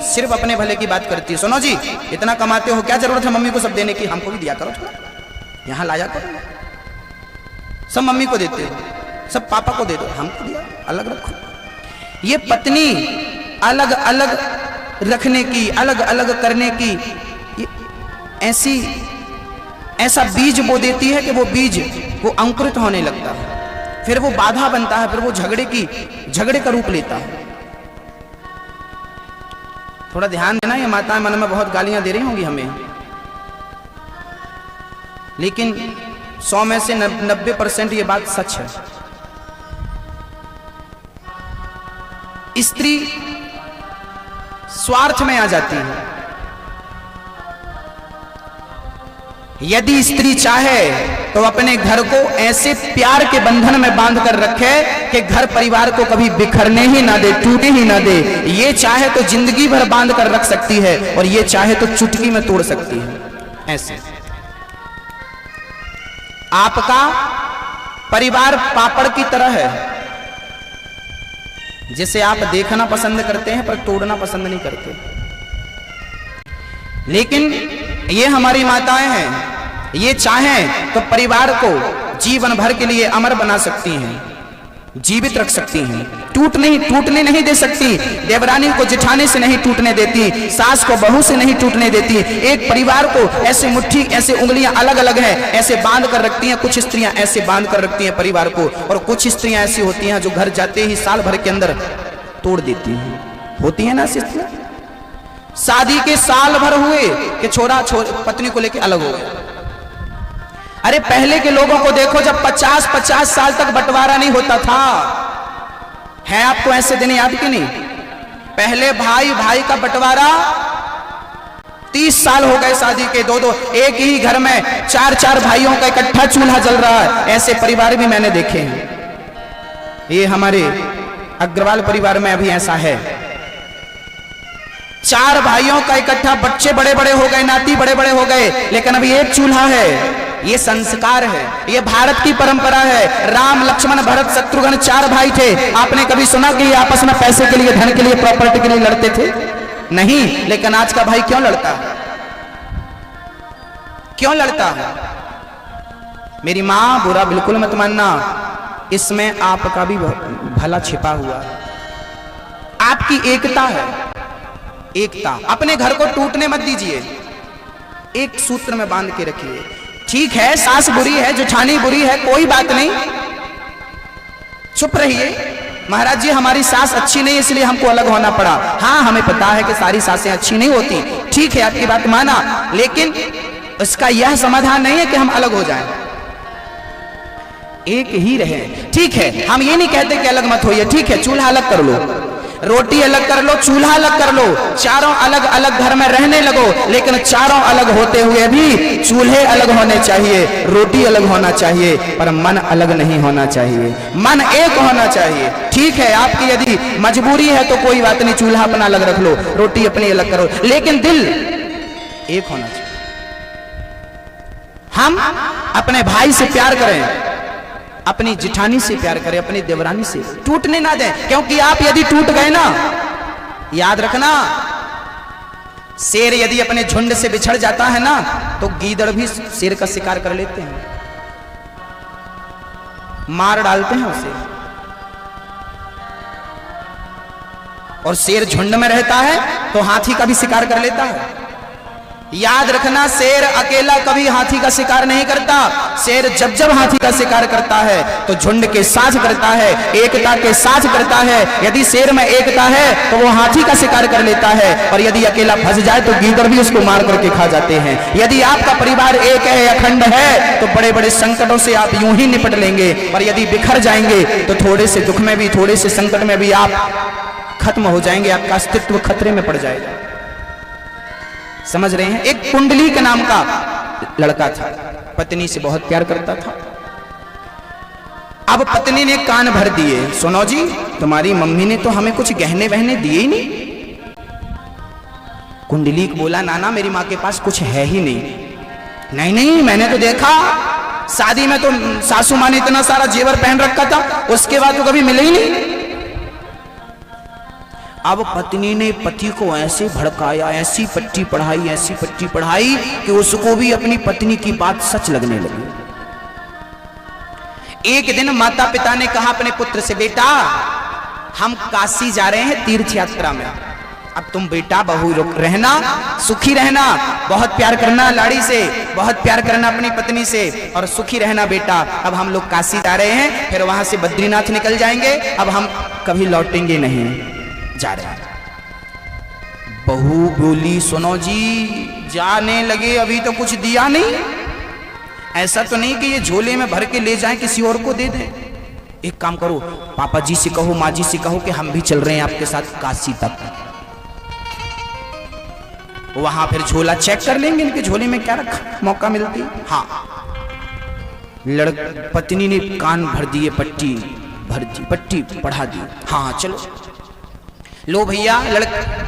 सिर्फ अपने भले की बात करती है। सुनो जी इतना कमाते हो, क्या जरूरत है मम्मी को सब देने की, हमको भी दिया करो थोड़ा, यहां लाया करो, सब मम्मी को देते हो, सब पापा को दे दो, हमको दिया अलग रखो। ये पत्नी अलग अलग रखने की, अलग अलग करने की ऐसा बीज बो देती है कि वो बीज वो अंकुरित होने लगता है, फिर वो बाधा बनता है, फिर वो झगड़े का रूप लेता है। थोड़ा ध्यान देना, ये माताएं मन में बहुत गालियां दे रही होंगी हमें, लेकिन 100 में से 90% ये बात सच है। स्त्री स्वार्थ में आ जाती है। यदि स्त्री चाहे तो अपने घर को ऐसे प्यार के बंधन में बांध कर रखे कि घर परिवार को कभी बिखरने ही ना दे, टूटे ही ना दे। ये चाहे तो जिंदगी भर बांध कर रख सकती है और ये चाहे तो चुटकी में तोड़ सकती है। ऐसे आपका परिवार पापड़ की तरह है जिसे आप देखना पसंद करते हैं पर तोड़ना पसंद नहीं करते। लेकिन ये हमारी माताएं हैं, ये चाहें तो परिवार को जीवन भर के लिए अमर बना सकती हैं, जीवित रख सकती हैं, टूटने नहीं दे सकती। देवरानी को जिठाने से नहीं टूटने देती, सास को बहू से नहीं टूटने देती। एक परिवार को ऐसे मुट्ठी, ऐसे उंगलियां अलग अलग हैं, ऐसे बांध कर रखती हैं। कुछ स्त्रियां ऐसे बांध कर रखती हैं परिवार को, और कुछ स्त्रियां ऐसी होती हैं जो घर जाते ही साल भर के अंदर तोड़ देती हैं। होती है ना स्त्रियां, शादी के साल भर हुए कि छोरा पत्नी को लेकर अलग हो गया। अरे पहले के लोगों को देखो, जब 50-50 साल तक बंटवारा नहीं होता था, है आपको ऐसे दिन याद कि नहीं? पहले भाई का बंटवारा 30 साल हो गए शादी के, दो एक ही घर में 4 भाइयों का इकट्ठा चूल्हा जल रहा है। ऐसे परिवार भी मैंने देखे हैं। ये हमारे अग्रवाल परिवार में अभी ऐसा है। 4 भाइयों का इकट्ठा, बच्चे बड़े बड़े हो गए, नाती बड़े बड़े हो गए, लेकिन अभी एक चूल्हा है। ये संस्कार है, ये भारत की परंपरा है। राम लक्ष्मण भरत शत्रुघ्न 4 भाई थे। आपने कभी सुना कि ये आपस में पैसे के लिए, धन के लिए, प्रॉपर्टी के लिए लड़ते थे? नहीं। लेकिन आज का भाई क्यों लड़ता है? क्यों लड़ता है? मेरी मां, बुरा बिल्कुल मत मानना, इसमें आपका भी भला छिपा हुआ है। आपकी एकता है, एकता। अपने घर को टूटने मत दीजिए, एक सूत्र में बांध के रखिए। ठीक है, सास बुरी है, जेठानी बुरी है, कोई बात नहीं, चुप रहिए। महाराज जी, हमारी सास अच्छी नहीं इसलिए हमको अलग होना पड़ा। हाँ, हमें पता है कि सारी सासें अच्छी नहीं होती, ठीक है, आपकी बात माना, लेकिन उसका यह समाधान नहीं है कि हम अलग हो जाएं, एक ही रहे। ठीक है, हम ये नहीं कहते कि अलग मत होइए, ठीक है, चूल्हा अलग कर लो, रोटी अलग कर लो, चूल्हा अलग कर लो, चारों अलग अलग घर में रहने लगो, लेकिन चारों अलग होते हुए भी चूल्हे अलग होने चाहिए, रोटी अलग होना चाहिए, पर मन अलग नहीं होना चाहिए, मन एक होना चाहिए। ठीक है, आपकी यदि मजबूरी है तो कोई बात नहीं, चूल्हा अपना अलग रख लो, रोटी अपनी अलग करो, लेकिन दिल एक होना चाहिए। हम अपने भाई से प्यार करें, अपनी जिठानी से प्यार करें, अपनी देवरानी से टूटने ना दें, क्योंकि आप यदि टूट गए ना, याद रखना, शेर यदि अपने झुंड से बिछड़ जाता है ना, तो गीदड़ भी शेर का शिकार कर लेते हैं, मार डालते हैं उसे। और शेर झुंड में रहता है तो हाथी का भी शिकार कर लेता है। याद रखना, शेर अकेला कभी हाथी का शिकार नहीं करता। शेर जब जब हाथी का शिकार करता है तो झुंड के साथ करता है, एकता के साथ करता है। यदि शेर में एकता है तो वो हाथी का शिकार कर लेता है, और यदि अकेला फंस जाए तो गीदड़ भी उसको मार करके खा जाते हैं। यदि आपका परिवार एक है, अखंड है, तो बड़े बड़े संकटों से आप यूं ही निपट लेंगे, और यदि बिखर जाएंगे तो थोड़े से दुख में भी, थोड़े से संकट में भी आप खत्म हो जाएंगे, आपका अस्तित्व खतरे में पड़ जाएगा। समझ रहे हैं? एक कुंडली के नाम का लड़का था, पत्नी से बहुत प्यार करता था। अब पत्नी ने कान भर दिए, सुनो जी, तुम्हारी मम्मी ने तो हमें कुछ गहने वहने दिए ही नहीं। कुंडली बोला, नाना मेरी माँ के पास कुछ है ही नहीं। नहीं नहीं, मैंने तो देखा, शादी में तो सासू माँ ने इतना सारा जेवर पहन रखा था, उसके बाद तो कभी मिले ही नहीं। अब पत्नी ने पति को ऐसे भड़काया, ऐसी पट्टी पढ़ाई, ऐसी पट्टी पढ़ाई कि उसको भी अपनी पत्नी की बात सच लगने लगी। एक दिन माता पिता ने कहा अपने पुत्र से, बेटा हम काशी जा रहे हैं तीर्थ यात्रा में, अब तुम बेटा बहू रहना, सुखी रहना, बहुत प्यार करना लाड़ी से, बहुत प्यार करना अपनी पत्नी से, और सुखी रहना बेटा। अब हम लोग काशी जा रहे हैं, फिर वहां से बद्रीनाथ निकल जाएंगे, अब हम कभी लौटेंगे नहीं, जा रहे हैं। बहू बोली, सुनो जी, जाने लगे, अभी तो कुछ दिया नहीं, ऐसा तो नहीं कि ये झोले में भर के ले जाएं, किसी और को दे दें। एक काम करो, पापा जी से कहो, माँ जी से कहो कि हम भी चल रहे हैं आपके साथ काशी तक, वहां फिर झोला चेक कर लेंगे, इनके झोले में क्या रखा, मौका मिलती। हाँ, पत्नी ने कान भर दिए, पट्टी भर दी, पट्टी पढ़ा दी। हाँ चलो, लो भैया,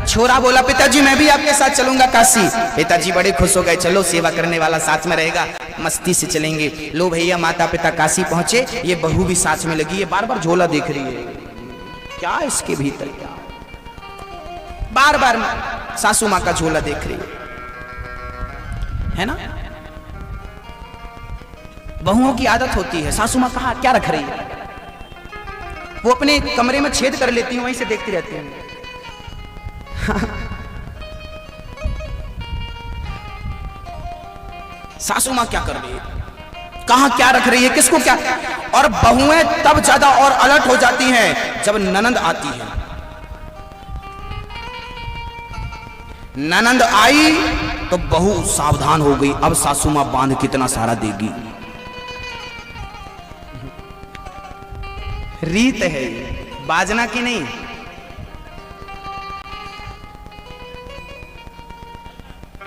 छोरा बोला, पिताजी मैं भी आपके साथ चलूंगा काशी। पिताजी बड़े खुश हो गए, चलो सेवा करने वाला साथ में रहेगा, मस्ती से चलेंगे। लो भैया, माता पिता काशी पहुंचे, ये बहू भी साथ में लगी है, बार बार झोला देख रही है, क्या इसके भीतर, क्या बार बार सासू माँ का झोला देख रही है ना। बहुओं की आदत होती है, सासू माँ कहाँ क्या रख रही है, वो अपने कमरे में छेद कर लेती हैं, वहीं से देखती रहती हैं। सासू माँ क्या कर रही है, कहां क्या रख रही है, किसको क्या। और बहुएं तब ज्यादा और अलर्ट हो जाती हैं जब ननंद आती है। ननंद आई तो बहू सावधान हो गई, अब सासू माँ बांध कितना सारा देगी। रीत है, बाजना की नहीं।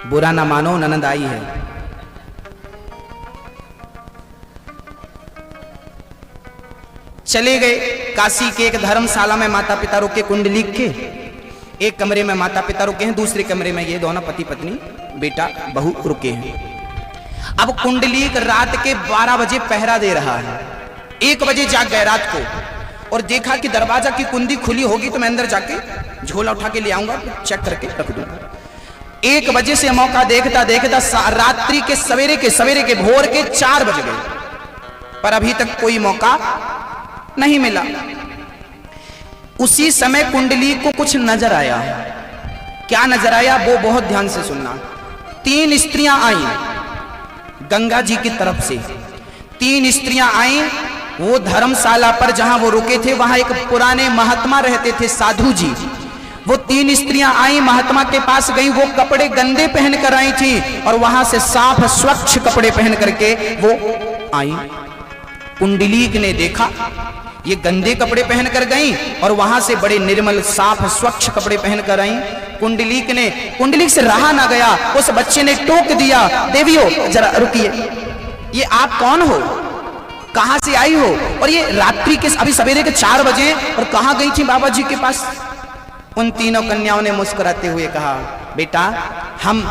बुरा ना मानो, ननंद आई है। चले गए काशी के एक धर्मशाला में, माता पिता रुके, कुंड लिख के। एक कमरे में माता पिता रुके हैं, दूसरे कमरे में ये दोनों पति पत्नी बेटा बहू रुके हैं। अब कुंडलीक रात के 12 बजे पहरा दे रहा है। 1 बजे जाग गए रात को और देखा कि दरवाजा की कुंडी खुली होगी तो मैं अंदर जाके झोला उठा के ले आऊंगा, चेक करके रख दूंगा। 1 बजे से मौका देखता देखता रात्रि के सवेरे के भोर के 4 बज गए, पर अभी तक कोई मौका नहीं मिला। उसी समय कुंडली को कुछ नजर आया। क्या नजर आया वो बहुत ध्यान से सुनना। 3 स्त्रियां आई गंगा जी की तरफ से। 3 स्त्रियां आई। वो धर्मशाला पर जहां वो रुके थे वहां एक पुराने महात्मा रहते थे, साधु जी। वो 3 स्त्रियां आई, महात्मा के पास गई। वो कपड़े गंदे पहन कर आई थी और वहां से साफ स्वच्छ कपड़े पहन करके वो आई। कुंडलीक ने देखा ये गंदे कपड़े पहन कर गई और वहां से बड़े निर्मल साफ स्वच्छ कपड़े पहन कर आई। कुंडलीक से रहा ना गया, उस बच्चे ने टोक दिया, देवियों जरा रुकिए, ये आप कौन हो, कहां से आई हो, और ये रात्रि के अभी सवेरे के 4 बजे और कहां गई थी बाबा जी के पास। उन तीनों कन्याओं ने मुस्कुराते हुए कहा, बेटा हम,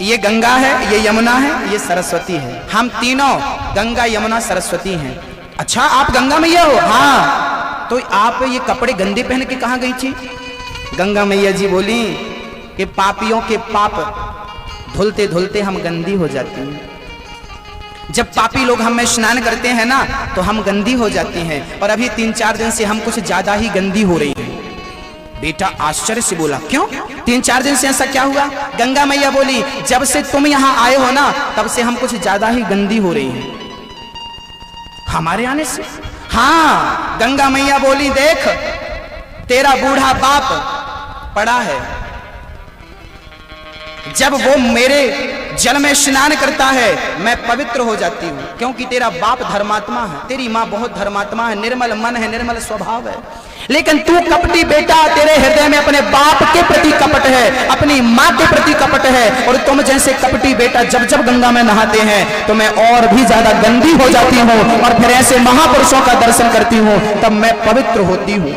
ये गंगा है, ये यमुना है, ये सरस्वती है, हम तीनों गंगा यमुना सरस्वती हैं। अच्छा आप गंगा मैया हो? हाँ। तो आप ये कपड़े गंदे पहन के कहां गई थी? गंगा मैया जी बोली कि पापियों के पाप धुलते धुलते हम गंदी हो जाती हैं। जब पापी लोग हम में स्नान करते हैं ना तो हम गंदी हो जाती हैं, और अभी 3-4 दिन से हम कुछ ज्यादा ही गंदी हो रही हैं। बेटा आश्चर्य से बोला, क्यों 3-4 दिन से ऐसा क्या हुआ? गंगा मैया बोली, जब से तुम यहां आए हो ना तब से हम कुछ ज्यादा ही गंदी हो रही हैं। हमारे आने से? हाँ। गंगा मैया बोली, देख तेरा बूढ़ा बाप पड़ा है, जब वो मेरे जल में स्नान करता है मैं पवित्र हो जाती हूं, क्योंकि तेरा बाप धर्मात्मा है, तेरी मां बहुत धर्मात्मा है, निर्मल मन है, निर्मल स्वभाव है। लेकिन तू कपटी बेटा, तेरे हृदय में अपने बाप के प्रति कपट है, अपनी मां के प्रति कपट है, और तुम जैसे कपटी बेटा जब जब गंगा में नहाते हैं तो मैं और भी ज्यादा गंदी हो जाती हूं, और फिर ऐसे महापुरुषों का दर्शन करती हूं तब मैं पवित्र होती हूं।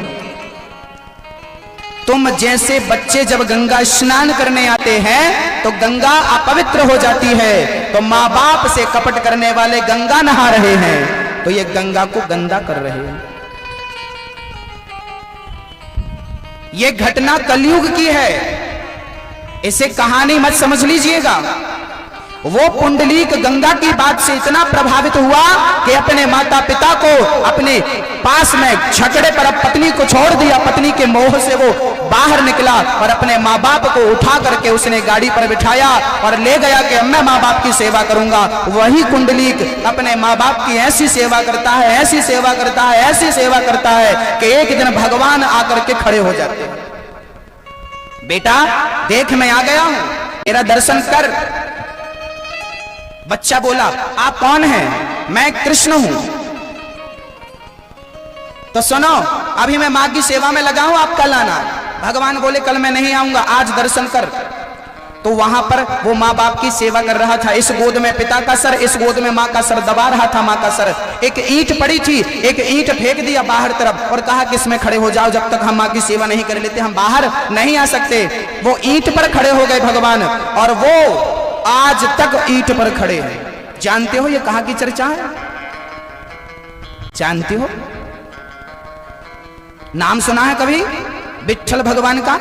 तुम जैसे बच्चे जब गंगा स्नान करने आते हैं तो गंगा अपवित्र हो जाती है, तो माँ बाप से कपट करने वाले गंगा नहा रहे हैं तो ये गंगा को गंदा कर रहे हैं। ये घटना कलयुग की है, इसे कहानी मत समझ लीजिएगा। वो पुंडलीक गंगा की बात से इतना प्रभावित हुआ कि अपने माता पिता को अपने पास में झगड़े पर पत्नी को छोड़ दिया, पत्नी के मोह से वो बाहर निकला और अपने माँ बाप को उठा करके उसने गाड़ी पर बिठाया और ले गया कि मैं माँ बाप की सेवा करूंगा। वही कुंडलीक अपने माँ बाप की ऐसी सेवा करता है, ऐसी सेवा करता है, ऐसी सेवा करता है कि एक दिन भगवान आकर के खड़े हो जाते हैं। बेटा देख मैं आ गया हूं, मेरा दर्शन कर। बच्चा बोला, आप कौन हैं? मैं कृष्ण हूं। तो सुनो, अभी मैं मां की सेवा में लगा हूं, आप कल आना। भगवान बोले कल मैं नहीं आऊंगा, आज दर्शन कर। तो वहां पर वो माँ बाप की सेवा कर रहा था, इस गोद में पिता का सर, इस गोद में माँ का सर दबा रहा था। माँ का सर, एक ईंट पड़ी थी, एक ईंट फेंक दिया बाहर तरफ और कहा कि इसमें खड़े हो जाओ, जब तक हम माँ की सेवा नहीं कर लेते हम बाहर नहीं आ सकते। वो ईंट पर खड़े हो गए भगवान, और वो आज तक ईंट पर खड़े हैं। जानते हो ये कहां की चर्चा है? जानते हो? नाम सुना है कभी विट्ठल भगवान का?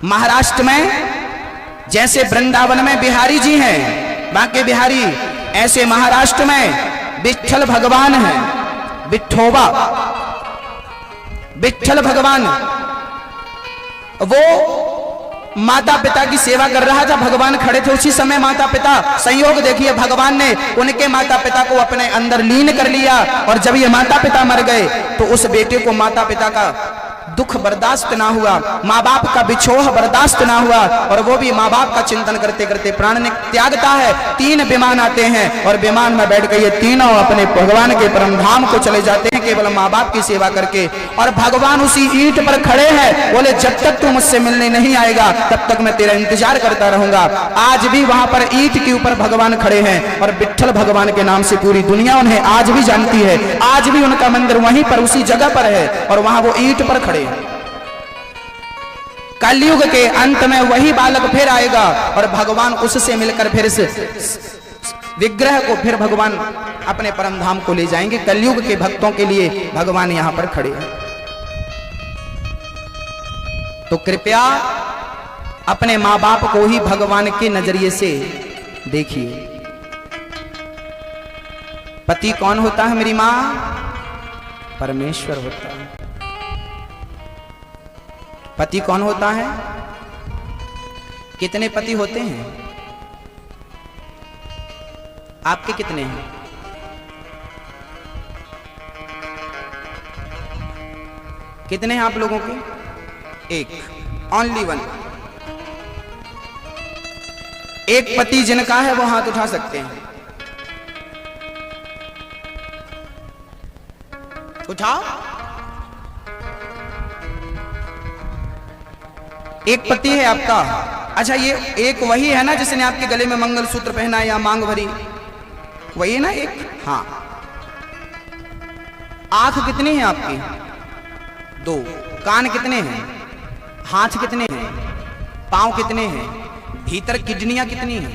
महाराष्ट्र में जैसे वृंदावन में बिहारी जी हैं, बांके बिहारी, ऐसे महाराष्ट्र में विट्ठल भगवान है, विठोबा विट्ठल भगवान। वो माता पिता की सेवा कर रहा था, भगवान खड़े थे। उसी समय माता पिता, संयोग देखिए, भगवान ने उनके माता पिता को अपने अंदर लीन कर लिया, और जब ये माता पिता मर गए तो उस बेटे को माता पिता का दुख बर्दाश्त ना हुआ, माँ बाप का बिछोह बर्दाश्त ना हुआ, और वो भी माँ बाप का चिंतन करते करते प्राण त्यागता है। 3 विमान आते हैं और विमान में बैठ के ये तीनों अपने भगवान के परम धाम को चले जाते हैं केवल माँ बाप की सेवा करके। और भगवान उसी ईंट पर खड़े हैं, बोले जब तक तू मुझसे मिलने नहीं आएगा तब तक मैं तेरा इंतजार करता रहूंगा। आज भी वहां पर ईंट के ऊपर भगवान खड़े हैं, और विट्ठल भगवान के नाम से पूरी दुनिया उन्हें आज भी जानती है। आज भी उनका मंदिर वहीं पर उसी जगह पर है, और वहां वो ईंट पर खड़े हैं। कलयुग के अंत में वही बालक फिर आएगा और भगवान उससे मिलकर फिर से विग्रह को फिर भगवान अपने परम धाम को ले जाएंगे। कलयुग के भक्तों के लिए भगवान यहां पर खड़े हैं। तो कृपया अपने मां बाप को ही भगवान के नजरिए से देखिए। पति कौन होता है मेरी मां? परमेश्वर होता है। पति कौन होता है? कितने पति होते हैं? आपके कितने हैं? कितने हैं आप लोगों के? एक, ओनली वन। एक पति जिनका है वो हाथ उठा सकते हैं। उठाओ। एक पति है आपका। अच्छा, ये एक वही है ना जिसने आपके गले में मंगलसूत्र पहना या मांग भरी? वही ना एक? हाँ। आंख कितनी है आपकी? दो। कान कितने हैं? हाथ कितने हैं? पांव कितने हैं? भीतर किडनियां कितनी हैं?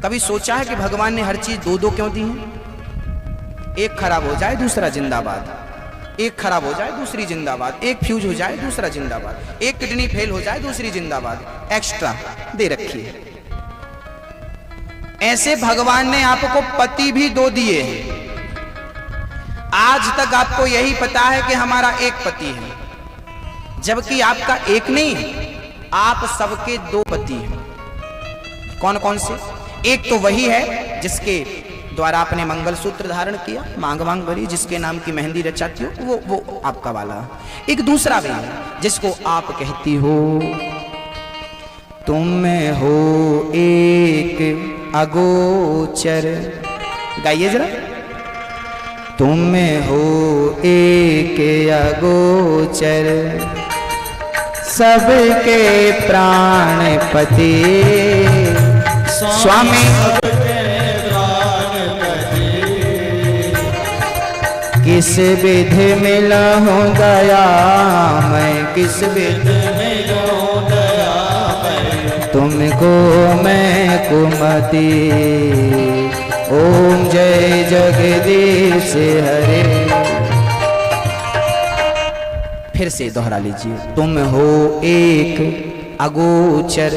कभी सोचा है कि भगवान ने हर चीज दो दो क्यों दी है? एक खराब हो जाए दूसरा जिंदाबाद, एक खराब हो जाए दूसरी जिंदाबाद, एक फ्यूज हो जाए दूसरा जिंदाबाद, एक किडनी फेल हो जाए दूसरी जिंदाबाद, एक्स्ट्रा दे रखी है। ऐसे भगवान ने आपको पति भी दो दिए हैं। आज तक आपको यही पता है कि हमारा एक पति है, जबकि आपका एक नहीं है, आप सबके दो पति हैं। कौन कौन से? एक तो वही है जिसके द्वारा आपने मंगलसूत्र धारण किया, मांग मांग भरी, जिसके नाम की मेहंदी रचाती हो, वो आपका वाला। एक दूसरा भी है जिसको आप कहती हो, तुम में हो एक अगोचर। गाइए जरा। तुम में हो एक अगोचर, सबके प्राणपति स्वामी। किस विधि मिला हूँ दया मैं, किस विधि मिला हूँ दया मैं, तुमको मैं कुमति। ओम जय जगदीश हरे। फिर से दोहरा लीजिए। तुम हो एक अगोचर,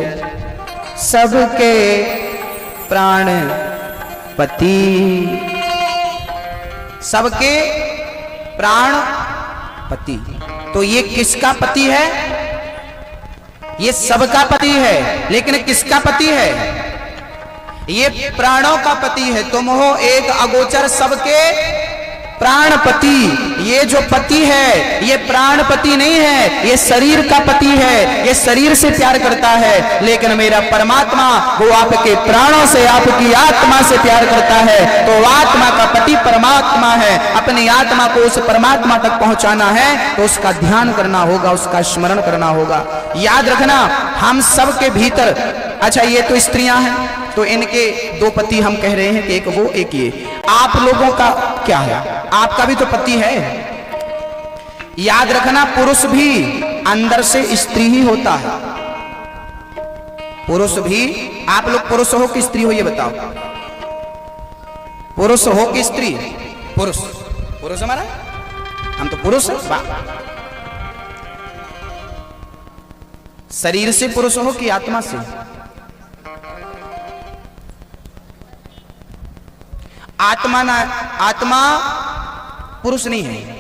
सबके प्राणपति, सबके प्राणपति। तो ये किसका पति है? ये सबका पति है, लेकिन किसका पति है? ये प्राणों का पति है। तुम हो एक अगोचर, सबके प्राणपति। ये जो पति है ये प्राणपति नहीं है, ये शरीर का पति है, ये शरीर से प्यार करता है। लेकिन मेरा परमात्मा वो आपके प्राणों से, आपकी आत्मा से प्यार करता है। तो आत्मा का पति परमात्मा है। अपनी आत्मा को उस परमात्मा तक पहुंचाना है तो उसका ध्यान करना होगा, उसका स्मरण करना होगा। याद रखना, हम सब के भीतर, अच्छा ये तो स्त्रियां हैं तो इनके दो पति हम कह रहे हैं कि एक वो एक ये। आप लोगों का क्या है? आपका भी तो पति है। याद रखना, पुरुष भी अंदर से स्त्री ही होता है। पुरुष भी, आप लोग पुरुष हो कि स्त्री हो ये बताओ? पुरुष हो कि स्त्री? पुरुष। पुरुष हमारा, हम तो पुरुष हैं। शरीर से पुरुष हो कि आत्मा से? आत्मा ना, आत्मा पुरुष नहीं है।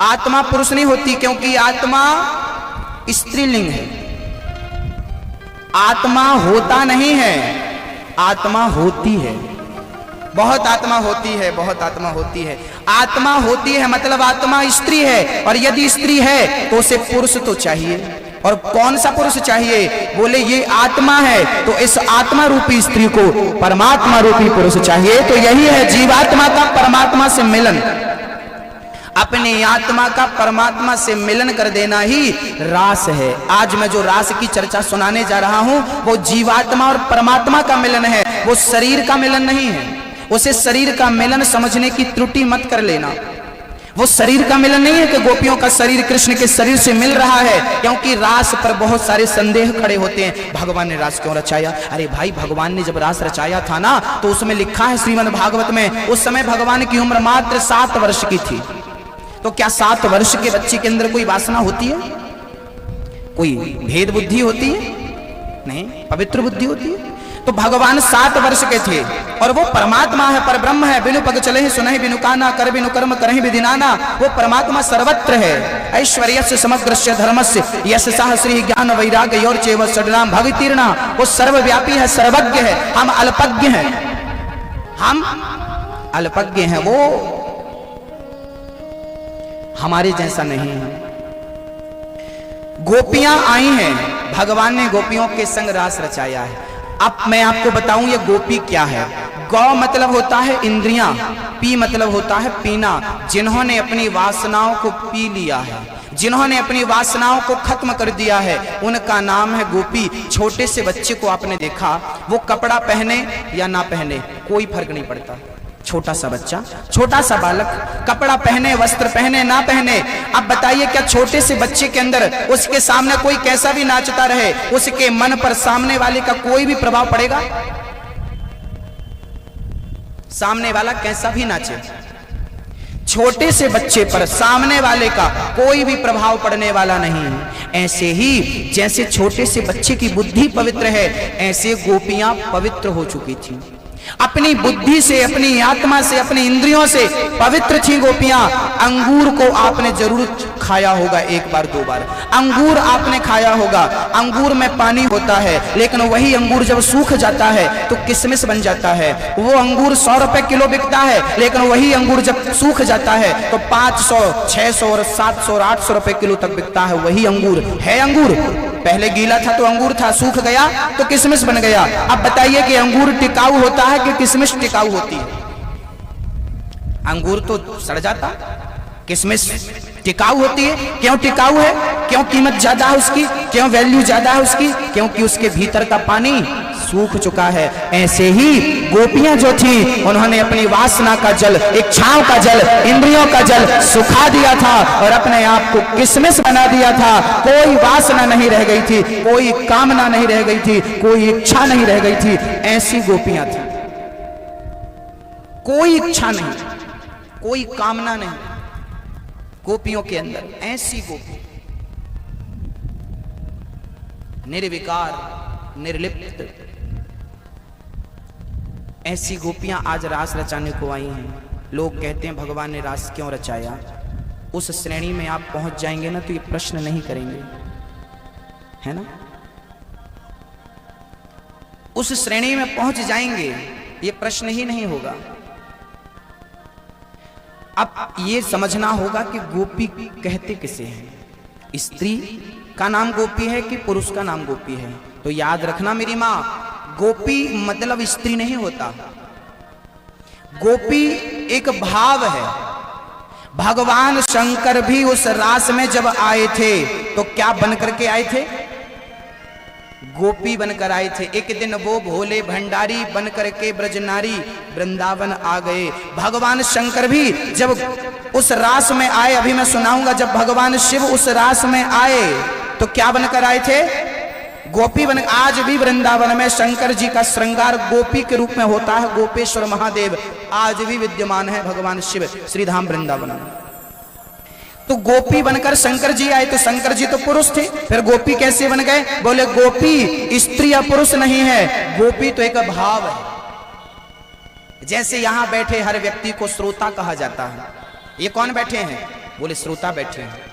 आत्मा पुरुष नहीं होती क्योंकि आत्मा स्त्रीलिंग है। आत्मा होता नहीं है, आत्मा होती है। बहुत आत्मा होती है, बहुत आत्मा होती है। आत्मा होती है मतलब आत्मा स्त्री है, और यदि स्त्री है तो उसे पुरुष तो चाहिए। और कौन सा पुरुष चाहिए? बोले ये आत्मा है तो इस आत्मा रूपी स्त्री को परमात्मा रूपी पुरुष चाहिए। तो यही है जीवात्मा का परमात्मा से मिलन। अपनी आत्मा का परमात्मा से मिलन कर देना ही रास है। आज मैं जो रास की चर्चा सुनाने जा रहा हूं वो जीवात्मा और परमात्मा का मिलन है, वो शरीर का मिलन नहीं है। उसे शरीर का मिलन समझने की त्रुटि मत कर लेना। वो शरीर का मिलन नहीं है कि गोपियों का शरीर कृष्ण के शरीर से मिल रहा है, क्योंकि रास पर बहुत सारे संदेह खड़े होते हैं। भगवान ने रास क्यों रचाया? अरे भाई, भगवान ने जब रास रचाया था ना, तो उसमें लिखा है श्रीमद् भागवत में, उस समय भगवान की उम्र मात्र 7 वर्ष की थी। तो क्या 7 वर्ष के बच्चे के अंदर कोई वासना होती है? कोई भेद बुद्धि होती है? नहीं, पवित्र बुद्धि होती है। तो भगवान 7 वर्ष के थे और वो परमात्मा है, परब्रह्म है। बिनु पग चले सुनहि बिनु काना, कर बिनु कर्म करहि विधिनाना। वो परमात्मा सर्वत्र है। ऐश्वर्यस्य समग्रस्य धर्मस्य यश सहस्री ज्ञान वैराग्य और चैव षड्णाम भगतीर्णा। वो सर्वव्यापी है, सर्वज्ञ है। हम अल्पज्ञ हैं, हम अल्पज्ञ हैं। वो हमारे जैसा नहीं है। गोपियां आई हैं, भगवान ने गोपियों के संग रास रचाया है। अब मैं आपको बताऊं ये गोपी क्या है। गौ मतलब होता है इंद्रियां, पी मतलब होता है पीना। जिन्होंने अपनी वासनाओं को पी लिया है, जिन्होंने अपनी वासनाओं को खत्म कर दिया है, उनका नाम है गोपी। छोटे से बच्चे को आपने देखा, वो कपड़ा पहने या ना पहने कोई फर्क नहीं पड़ता। छोटा सा बच्चा, छोटा सा बालक कपड़ा पहने, वस्त्र पहने ना पहने, अब बताइए क्या छोटे से बच्चे के अंदर उसके सामने कोई कैसा भी नाचता रहे, उसके मन पर सामने वाले का कोई भी प्रभाव पड़ेगा? सामने वाला कैसा भी नाचे, छोटे से बच्चे पर सामने वाले का कोई भी प्रभाव पड़ने वाला नहीं है। ऐसे ही जैसे छोटे से बच्चे की बुद्धि पवित्र है, ऐसे गोपियां पवित्र हो चुकी थी। अपनी बुद्धि से, अपनी आत्मा से, अपनी इंद्रियों से पवित्र थी गोपियां। अंगूर को आपने जरूर खाया होगा, 1 बार 2 बार अंगूर आपने खाया होगा। अंगूर में पानी होता है, लेकिन वही अंगूर जब सूख जाता है तो किशमिश बन जाता है। वो अंगूर 100 रुपए किलो बिकता है, लेकिन वही अंगूर जब सूख जाता है तो 500, 600 और 700 और 800 रुपए किलो तक बिकता है। वही अंगूर है। अंगूर पहले गीला था तो अंगूर था, सूख गया तो किशमिश बन गया। अब बताइए कि अंगूर टिकाऊ होता है कि किशमिश टिकाऊ होती है? अंगूर तो सड़ जाता, किशमिश टिकाऊ होती है। क्यों टिकाऊ है? क्यों कीमत ज्यादा है उसकी? क्यों वैल्यू ज्यादा है उसकी? क्योंकि उसके भीतर का पानी सूख चुका है। ऐसे ही गोपियां जो थी, उन्होंने अपनी वासना का जल, इच्छाओं का जल, इंद्रियों का जल सुखा दिया था और अपने आप को किशमिश बना दिया था। कोई वासना नहीं रह गई थी, कोई कामना नहीं रह गई थी, कोई इच्छा नहीं रह गई थी। ऐसी गोपियां थी। कोई इच्छा नहीं, कोई कामना नहीं गोपियों के अंदर। ऐसी गोपी निर्विकार, निर्लिप्त, ऐसी गोपियां आज रास रचाने को आई हैं। लोग कहते हैं भगवान ने रास क्यों रचाया? उस श्रेणी में आप पहुंच जाएंगे ना तो ये प्रश्न नहीं करेंगे, है ना? उस श्रेणी में पहुंच जाएंगे, ये प्रश्न ही नहीं होगा। अब ये समझना होगा कि गोपी कहते किसे हैं। स्त्री का नाम गोपी है कि पुरुष का नाम गोपी है? तो याद रखना मेरी माँ, गोपी मतलब स्त्री नहीं होता। गोपी एक भाव है। भगवान शंकर भी उस रास में जब आए थे तो क्या बनकर के आए थे? गोपी बनकर आए थे। एक दिन वो भोले भंडारी बनकर के ब्रजनारी वृंदावन आ गए। भगवान शंकर भी जब उस रास में आए, अभी मैं सुनाऊंगा, जब भगवान शिव उस रास में आए तो क्या बनकर आए थे? गोपी बन। आज भी वृंदावन में शंकर जी का श्रृंगार गोपी के रूप में होता है। गोपेश्वर महादेव आज भी विद्यमान है, भगवान शिव श्रीधाम वृंदावन में। तो गोपी बनकर शंकर जी आए, तो शंकर जी तो पुरुष थे, फिर गोपी कैसे बन गए? बोले गोपी स्त्री या पुरुष नहीं है, गोपी तो एक भाव है। जैसे यहां बैठे हर व्यक्ति को श्रोता कहा जाता है। ये कौन बैठे हैं? बोले श्रोता बैठे हैं।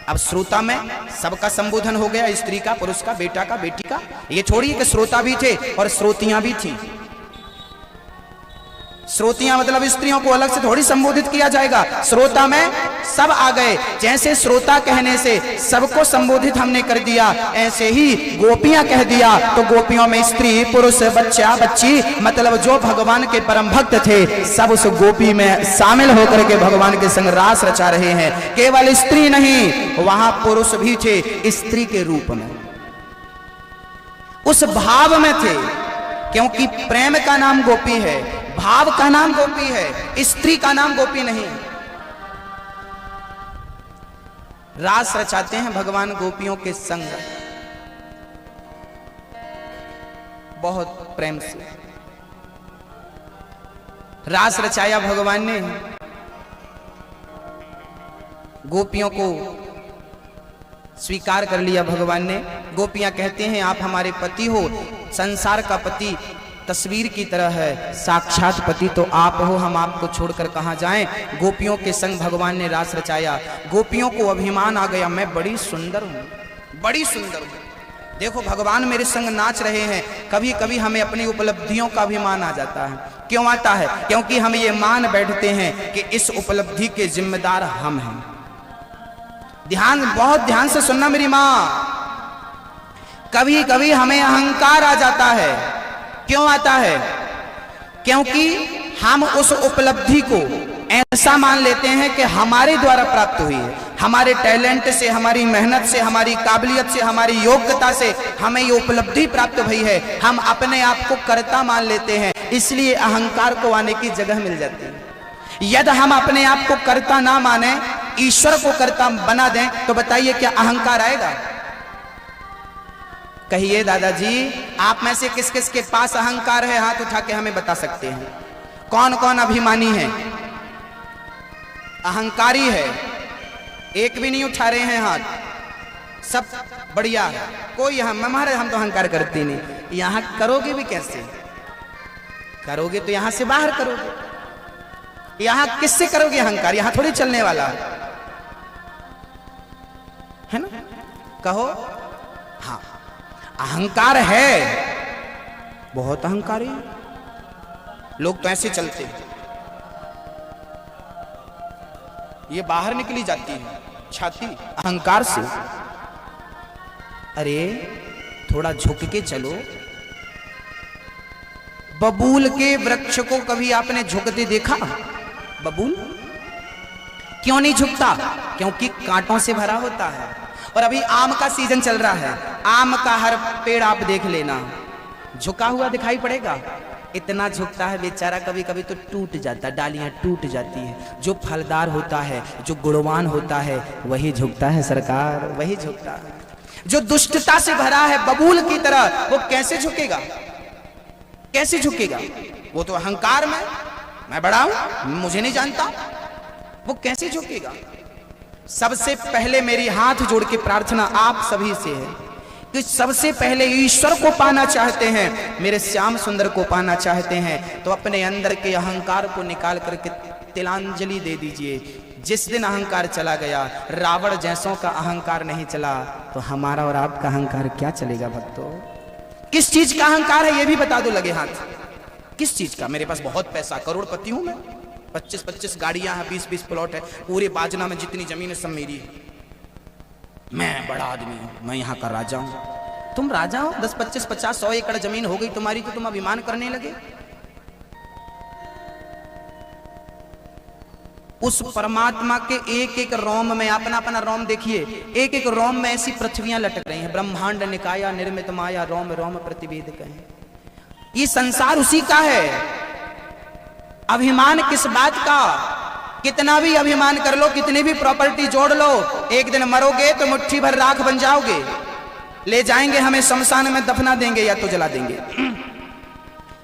अब श्रोता में सबका संबोधन हो गया, स्त्री का, पुरुष का, बेटा का, बेटी का। ये छोड़िए कि श्रोता भी थे और श्रोतियां भी थी। श्रोतियां मतलब स्त्रियों को अलग से थोड़ी संबोधित किया जाएगा। श्रोता में सब आ गए। जैसे श्रोता कहने से सबको संबोधित हमने कर दिया, ऐसे ही गोपियां कह दिया तो गोपियों में स्त्री, पुरुष, बच्चा, बच्ची, मतलब जो भगवान के परम भक्त थे सब उस गोपी में शामिल होकर के भगवान के संग रास रचा रहे हैं। केवल स्त्री नहीं, वहां पुरुष भी थे स्त्री के रूप में, उस भाव में थे। क्योंकि प्रेम का नाम गोपी है, भाव का नाम गोपी है, स्त्री का नाम गोपी नहीं। रास रचाते हैं भगवान गोपियों के संग, बहुत प्रेम से रास रचाया भगवान ने। गोपियों को स्वीकार कर लिया भगवान ने। गोपियां कहते हैं आप हमारे पति हो, संसार का पति तस्वीर की तरह है, साक्षात पति तो आप हो, हम आपको छोड़कर कहां जाएं। गोपियों के संग भगवान ने रास रचाया। गोपियों को अभिमान आ गया, मैं बड़ी सुंदर हूं, बड़ी सुंदर हूं, देखो भगवान मेरे संग नाच रहे हैं। कभी कभी हमें अपनी उपलब्धियों का अभिमान आ जाता है। क्यों आता है? क्योंकि हम ये मान बैठते हैं कि इस उपलब्धि के जिम्मेदार हम हैं। बहुत ध्यान से सुनना मेरी मां, कभी कभी हमें अहंकार आ जाता है। क्यों आता है? क्योंकि हम उस उपलब्धि को ऐसा मान लेते हैं कि हमारे द्वारा प्राप्त हुई है, हमारे टैलेंट से, हमारी मेहनत से, हमारी काबिलियत से, हमारी योग्यता से हमें ये उपलब्धि प्राप्त हुई है। हम अपने आप को कर्ता मान लेते हैं, इसलिए अहंकार को आने की जगह मिल जाती है। यदि हम अपने आप को कर्ता ना माने, ईश्वर को कर्ता बना दें, तो बताइए क्या अहंकार आएगा? कहिए दादाजी, आप में से किस किस के पास अहंकार है? हाथ उठा के हमें बता सकते हैं। कौन कौन अभिमानी है, अहंकारी है? एक भी नहीं उठा रहे हैं हाथ, सब बढ़िया है। कोई हमारे हम तो अहंकार करते नहीं। यहां करोगे भी कैसे? करोगे तो यहां से बाहर करोगे। यहां किससे करोगे अहंकार? यहां थोड़ी चलने वाला है ना। कहो हाँ, अहंकार है, बहुत अहंकारी लोग तो ऐसे चलते हैं। ये बाहर निकली जाती है छाती अहंकार से। अरे थोड़ा झुक के चलो। बबूल के वृक्ष को कभी आपने झुकते देखा? बबूल क्यों नहीं झुकता? क्योंकि कांटों से भरा होता है। और अभी आम का सीजन चल रहा है, आम का हर पेड़ आप देख लेना झुका हुआ दिखाई पड़ेगा। इतना झुकता है बेचारा, कभी कभी तो टूट जाता, डालियां टूट जाती है। जो फलदार होता है, जो गुणवान होता है, वही झुकता है सरकार, वही झुकता है। जो दुष्टता से भरा है बबूल की तरह, वो कैसे झुकेगा? कैसे झुकेगा? वो तो अहंकार में, मैं बड़ा हूं, मुझे नहीं जानता, वो कैसे झुकेगा? सबसे पहले मेरी हाथ जोड़ के प्रार्थना आप सभी से है कि सबसे पहले ईश्वर को पाना चाहते हैं, मेरे श्याम सुंदर को पाना चाहते हैं, तो अपने अंदर के अहंकार को निकाल करके तिलांजलि दे दीजिए। जिस दिन अहंकार चला गया, रावण जैसों का अहंकार नहीं चला, तो हमारा और आपका अहंकार क्या चलेगा भक्तों? किस चीज का अहंकार है ये भी बता दो लगे हाथ। किस चीज का? मेरे पास बहुत पैसा, करोड़पति हूं मैं, 25-25 गाड़ियां हैं, 20-20 प्लॉट है, पूरे बाजना में जितनी जमीन है सब मेरी है, मैं बड़ा आदमी हूं, मैं यहाँ का राजा हूं। तुम राजा हो? 10, 25, 50, 100 एकड़ जमीन हो गई तुम्हारी तो तुम अभिमान करने लगे? उस परमात्मा के एक एक रोम में, अपना अपना रोम देखिए, एक एक रोम में ऐसी पृथ्वियां लटक रही हैं। ब्रह्मांड निकाया निर्मित माया, रोम रोम प्रतिवेद कहें। ये संसार उसी का है। अभिमान किस बात का? कितना भी अभिमान कर लो, कितनी भी प्रॉपर्टी जोड़ लो, एक दिन मरोगे तो मुट्ठी भर राख बन जाओगे। ले जाएंगे हमें शमशान में, दफना देंगे या तो जला देंगे।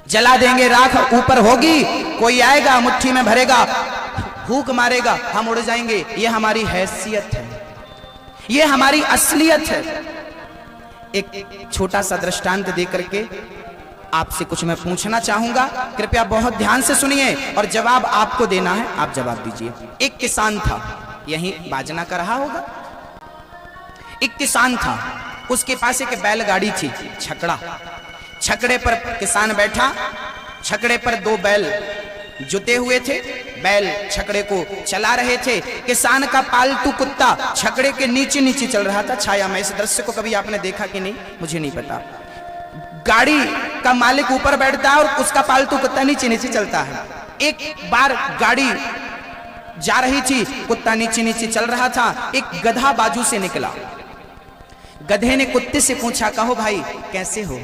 जला देंगे, राख ऊपर होगी, कोई आएगा मुट्ठी में भरेगा, फूंक मारेगा, हम उड़ जाएंगे। ये हमारी हैसियत है, ये हमारी असलियत है। एक छोटा सा दृष्टांत देकर के आपसे कुछ मैं पूछना चाहूंगा, कृपया बहुत ध्यान से सुनिए और जवाब आपको देना है, आप जवाब दीजिए। एक किसान था, यहीं बाजना कर रहा होगा। एक किसान था, उसके पास एक बैलगाड़ी थी, छकड़ा। छकड़े पर किसान बैठा, छकड़े पर 2 बैल जुते हुए थे, बैल छकड़े को चला रहे थे। किसान का पालतू कुत्ता छकड़े के नीचे नीचे चल रहा था छाया में। इस दृश्य को कभी आपने देखा कि नहीं, मुझे नहीं पता। गाड़ी का मालिक ऊपर बैठता है और उसका पालतू कुत्ता नीचे नीचे चलता है। एक बार गाड़ी जा रही थी, कुत्ता नीचे नीचे चल रहा था, एक गधा बाजू से निकला। गधे ने कुत्ते से पूछा, कहो भाई कैसे हो?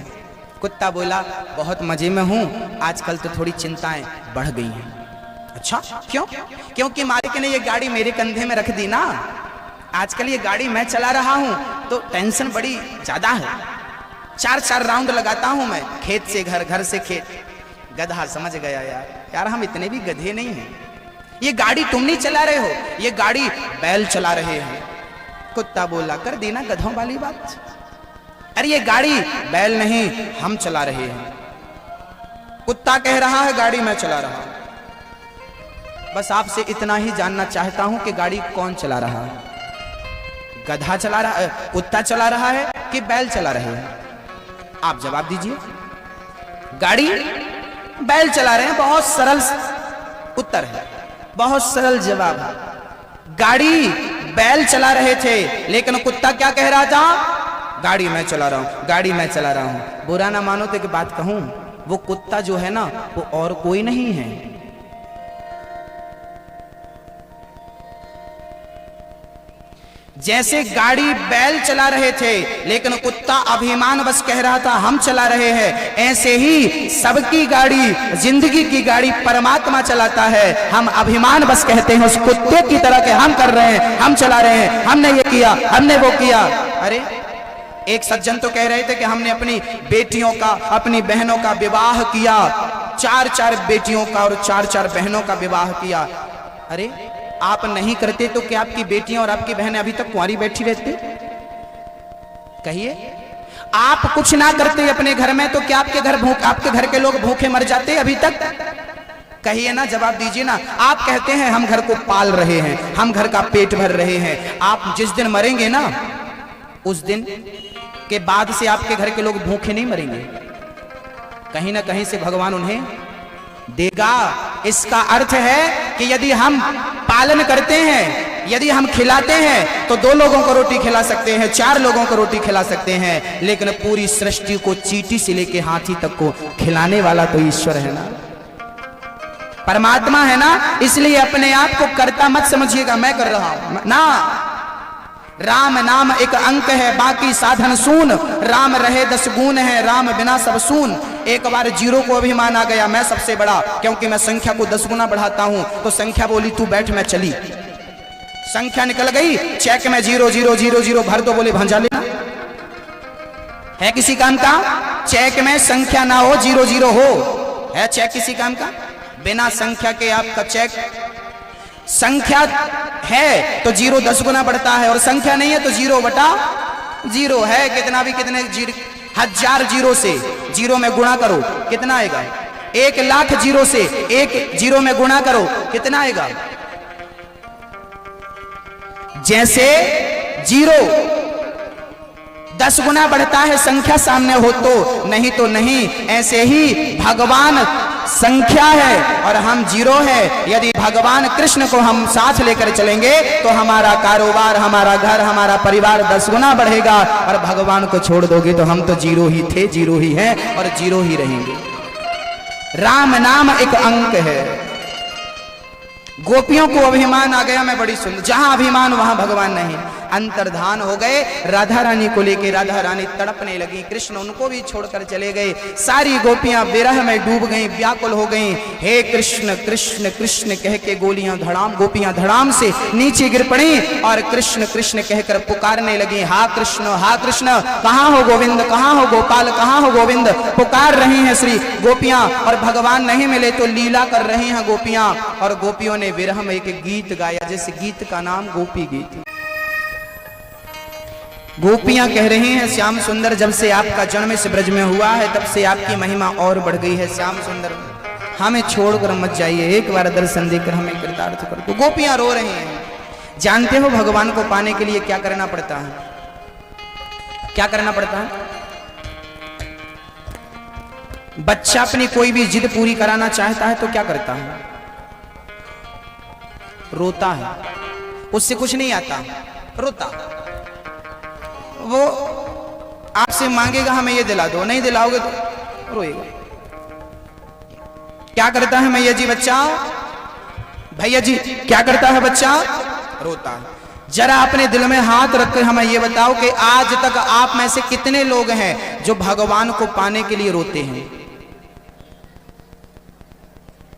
कुत्ता बोला, बहुत मजे में हूं, आजकल तो थोड़ी चिंताएं बढ़ गई हैं। अच्छा क्यों? क्योंकि मालिक ने ये गाड़ी मेरे कंधे में रख दी ना, आजकल ये गाड़ी मैं चला रहा हूं तो टेंशन बड़ी ज्यादा है। 4-4 राउंड लगाता हूं मैं, खेत से घर, घर से खेत। गधा समझ गया यार हम इतने भी गधे नहीं हैं। ये गाड़ी तुम नहीं चला रहे हो, ये गाड़ी बैल चला रहे हैं। कुत्ता बोला, कर देना गधों वाली बात। अरे ये गाड़ी बैल नहीं, हम चला रहे हैं। कुत्ता कह रहा है गाड़ी मैं चला रहा हूं। बस आपसे इतना ही जानना चाहता हूं कि गाड़ी कौन चला रहा है? गधा चला रहा है, कुत्ता चला रहा है कि बैल चला रहे हैं? आप जवाब दीजिए। गाड़ी बैल चला रहे हैं। बहुत सरल उत्तर है, बहुत सरल जवाब है। गाड़ी बैल चला रहे थे, लेकिन कुत्ता क्या कह रहा था? गाड़ी मैं चला रहा हूं, गाड़ी मैं चला रहा हूं। बुरा ना मानो तो एक बात कहूं, वो कुत्ता जो है ना वो और कोई नहीं है। जैसे गाड़ी बैल चला रहे थे लेकिन कुत्ता अभिमान बस कह रहा था हम चला रहे हैं, ऐसे ही सबकी गाड़ी, जिंदगी की गाड़ी परमात्मा चलाता है। हम अभिमान बस कहते हैं उस कुत्ते की तरह के हम कर रहे हैं, हम चला रहे हैं, हमने ये किया, हमने वो किया। अरे एक सज्जन तो कह रहे थे कि हमने अपनी बेटियों का, अपनी बहनों का विवाह किया, 4-4 बेटियों का और 4-4 बहनों का विवाह किया। अरे आप नहीं करते तो क्या आपकी बेटियां और आपकी बहनें अभी तक कुंवारी बैठी रहती? कहिए। आप कुछ ना करते अपने घर में तो क्या आपके घर के लोग भूखे मर जाते अभी तक? कहिए ना, जवाब दीजिए ना। आप कहते हैं हम घर को पाल रहे हैं, हम घर का पेट भर रहे हैं। आप जिस दिन मरेंगे ना, उस दिन के बाद से आपके घर के लोग भूखे नहीं मरेंगे, कहीं ना कहीं से भगवान उन्हें देगा। इसका अर्थ है कि यदि हम पालन करते हैं, यदि हम खिलाते हैं तो 2 लोगों को रोटी खिला सकते हैं, 4 लोगों को रोटी खिला सकते हैं, लेकिन पूरी सृष्टि को चींटी से लेके हाथी तक को खिलाने वाला तो ईश्वर है ना, परमात्मा है ना। इसलिए अपने आप को कर्ता मत समझिएगा, मैं कर रहा हूं ना। राम नाम एक अंक है, बाकी साधन सून। राम रहे 10 गुण है, राम बिना सब सून। एक बार 0 को अभिमान आ गया, मैं सबसे बड़ा, क्योंकि मैं संख्या को 10 गुना बढ़ाता हूं। तो संख्या बोली तू बैठ, मैं चली। संख्या निकल गई, चेक में 0 0 0 0 भर दो। बोले भंजा लेना है किसी काम का? चेक में संख्या ना हो, 0 0 हो, है चेक किसी काम का? बिना संख्या के आपका चेक, संख्या है तो 0 10 गुना बढ़ता है, और संख्या नहीं है तो 0 बटा 0 है। कितना भी, कितने 1000 0 से 0 में गुणा करो, कितना आएगा? 1 लाख 0 से 1 0 में गुणा करो, कितना आएगा? जैसे 0 10 गुना बढ़ता है संख्या सामने हो तो, नहीं तो नहीं। ऐसे ही भगवान संख्या है और हम 0 है। यदि भगवान कृष्ण को हम साथ लेकर चलेंगे तो हमारा कारोबार, हमारा घर, हमारा परिवार 10 गुना बढ़ेगा। और भगवान को छोड़ दोगे तो हम तो 0 ही थे, 0 ही हैं और 0 ही रहेंगे। राम नाम एक अंक है। गोपियों को अभिमान आ गया, मैं बड़ी सुंदर, जहां अभिमान वहां भगवान नहीं। अंतर्धान हो गए, राधा रानी को लेके राधा रानी तड़पने लगी, कृष्ण उनको भी छोड़कर चले गए। सारी गोपियां विरह में डूब गईं, व्याकुल हो गईं। हे कृष्ण कृष्ण कृष्ण कह के गोपियां धड़ाम से नीचे गिर पड़ी और कृष्ण कृष्ण कहकर पुकारने लगी, हा कृष्ण, कहाँ हो गोविंद, कहाँ हो गोपाल, कहाँ हो गोविंद। पुकार रही हैं श्री गोपियां और भगवान नहीं मिले तो लीला कर रही हैं गोपियां। और गोपियों ने विरह में एक गीत गाया, जिस गीत का नाम गोपी गीत। गोपियां कह रही हैं, श्याम सुंदर जब से आपका जन्म इस ब्रज में हुआ है तब से आपकी महिमा और बढ़ गई है। श्याम सुंदर हमें छोड़कर मत जाइए, एक बार दर्शन देकर हमें कृतार्थ कर दो। गोपियां रो रही हैं। जानते हो भगवान को पाने के लिए क्या करना पड़ता है? क्या करना पड़ता है? बच्चा अपनी कोई भी जिद पूरी कराना चाहता है तो क्या करता है? रोता है। उससे कुछ नहीं आता, रोता। वो आपसे मांगेगा हमें ये दिला दो, नहीं दिलाओगे तो रोएगा। क्या करता है मैया जी बच्चा? भैया जी क्या करता है बच्चा? रोता है। जरा अपने दिल में हाथ रखकर हमें ये बताओ कि आज तक आप में से कितने लोग हैं जो भगवान को पाने के लिए रोते हैं?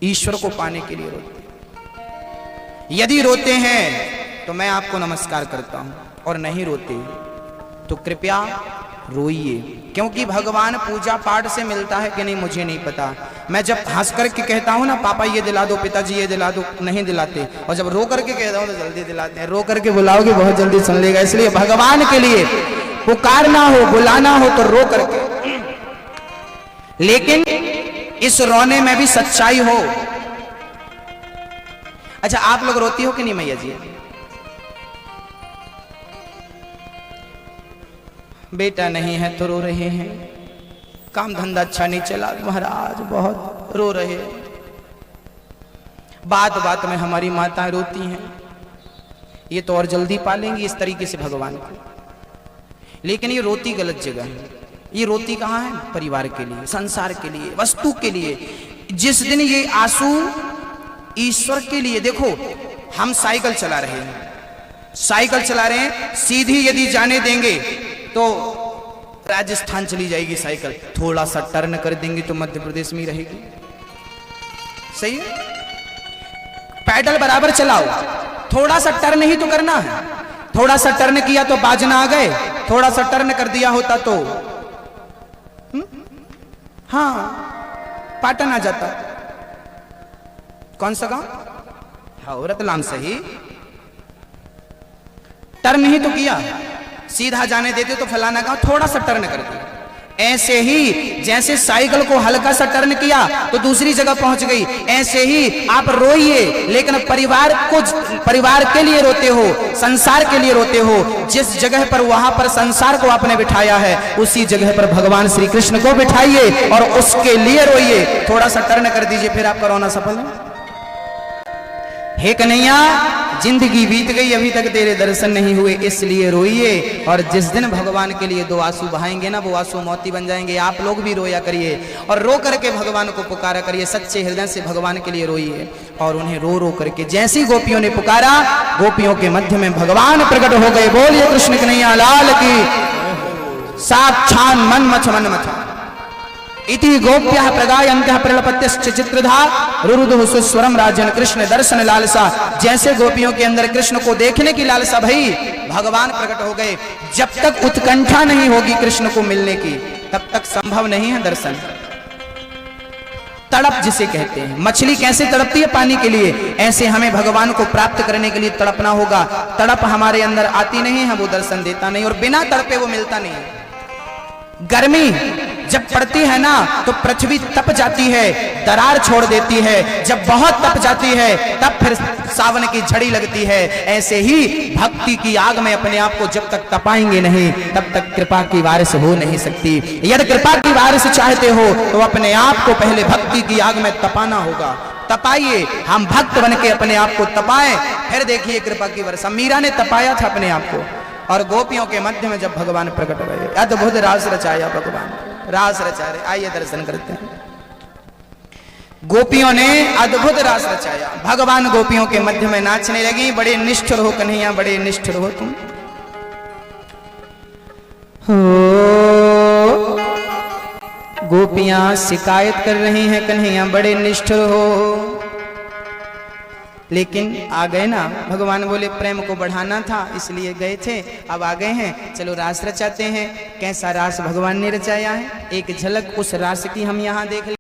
ईश्वर को पाने के लिए रोते हैं। यदि रोते हैं तो मैं आपको नमस्कार करता हूं और नहीं रोते तो कृपया रोइए, क्योंकि भगवान पूजा पाठ से मिलता है कि नहीं मुझे नहीं पता। मैं जब हंस करके कहता हूँ ना पापा ये दिला दो, पिताजी ये दिला दो, नहीं दिलाते, और जब रो करके कहता हूँ तो जल्दी दिलाते हैं। रो करके बुलाओगे बहुत जल्दी सुन लेगा। इसलिए भगवान के लिए पुकारना हो, बुलाना हो तो रो करके, लेकिन इस रोने में भी सच्चाई हो। अच्छा, आप लोग रोती हो कि नहीं मैया जी? बेटा नहीं है तो रो रहे हैं, काम धंधा अच्छा नहीं चला महाराज, बहुत रो रहे। बात बात में हमारी माताएं रोती हैं, ये तो और जल्दी पालेंगी इस तरीके से भगवान को। लेकिन ये रोती गलत जगह है। ये रोती कहाँ है? परिवार के लिए, संसार के लिए, वस्तु के लिए। जिस दिन ये आंसू ईश्वर के लिए, देखो हम साइकिल चला रहे हैं, साइकिल चला रहे हैं, सीधी यदि जाने देंगे तो राजस्थान चली जाएगी साइकिल, थोड़ा सा टर्न कर देंगे तो मध्य प्रदेश में ही रहेगी। सही है? पैडल बराबर चलाओ, थोड़ा सा टर्न ही तो करना है। थोड़ा सा टर्न किया तो बाजना आ गए, थोड़ा सा टर्न कर दिया होता तो हाँ पाटन आ जाता। कौन सा गांव? हाँ रतलाम। सही, टर्न ही तो किया, सीधा जाने देते तो फलाना गांव, थोड़ा सा टर्न कर दिया। ऐसे ही जैसे साइकिल को हल्का सा टर्न किया तो दूसरी जगह पहुंच गई, ऐसे ही आप रोइए, लेकिन परिवार के लिए रोते हो, संसार के लिए रोते हो। जिस जगह पर वहां पर संसार को आपने बिठाया है, उसी जगह पर भगवान श्री कृष्ण को बिठाइए और उसके लिए रोइए। थोड़ा सा टर्न कर दीजिए, फिर आपका रोना सफल है। हे कन्हैया, जिंदगी बीत गई, अभी तक तेरे दर्शन नहीं हुए, इसलिए रोइए। और जिस दिन भगवान के लिए दो आंसू बहाएंगे ना, वो आंसू मोती बन जाएंगे। आप लोग भी रोया करिए और रो करके भगवान को पुकारा करिए, सच्चे हृदय से भगवान के लिए रोइए। और उन्हें रो रो करके, जैसी गोपियों ने पुकारा, गोपियों के मध्य में भगवान प्रकट हो गए। बोलिए कृष्ण कन्हैया लाल की। साक्षात् मन्मथ इति गोप्यः प्रगायन्तः प्रलपत्यश्च चित्रधा रुरुदुः सुस्वरम राजन। कृष्ण दर्शन लालसा, जैसे गोपियों के अंदर कृष्ण को देखने की लालसा भई, भगवान प्रकट हो गए। जब तक उत्कंठा नहीं होगी कृष्ण को मिलने की, तब तक संभव नहीं है दर्शन। तड़प जिसे कहते हैं, मछली कैसे तड़पती है पानी के लिए, ऐसे हमें भगवान को प्राप्त करने के लिए तड़पना होगा। तड़प हमारे अंदर आती नहीं है, वो दर्शन देता नहीं, और बिना तड़पे वो मिलता नहीं है। गर्मी जब पड़ती है ना तो पृथ्वी तप जाती है, दरार छोड़ देती है। जब बहुत तप जाती है तब फिर सावन की झड़ी लगती है। ऐसे ही भक्ति की आग में अपने आप को जब तक तपाएंगे नहीं, तब तक कृपा की बारिश हो नहीं सकती। यदि कृपा की बारिश चाहते हो तो अपने आप को पहले भक्ति की आग में तपाना होगा। तपाइए, हम भक्त बन के अपने आप को तपाएं, फिर देखिए कृपा की वर्षा। मीरा ने तपाया था अपने आप को, और गोपियों के मध्य में जब भगवान प्रकट हुए, अद्भुत रास रचाया भगवान, रास रचा रहे। आइए दर्शन करते हैं। गोपियों ने अद्भुत रास रचाया, भगवान गोपियों के मध्य में नाचने लगी। बड़े निष्ठुर हो कन्हैया, बड़े निष्ठुर हो तुम। हो गोपियां शिकायत कर रही हैं, कन्हैया बड़े निष्ठुर हो। लेकिन आ गए ना, भगवान बोले प्रेम को बढ़ाना था इसलिए गए थे, अब आ गए हैं, चलो रास रचाते हैं। कैसा रास भगवान ने रचाया है, एक झलक उस रास की हम यहाँ देख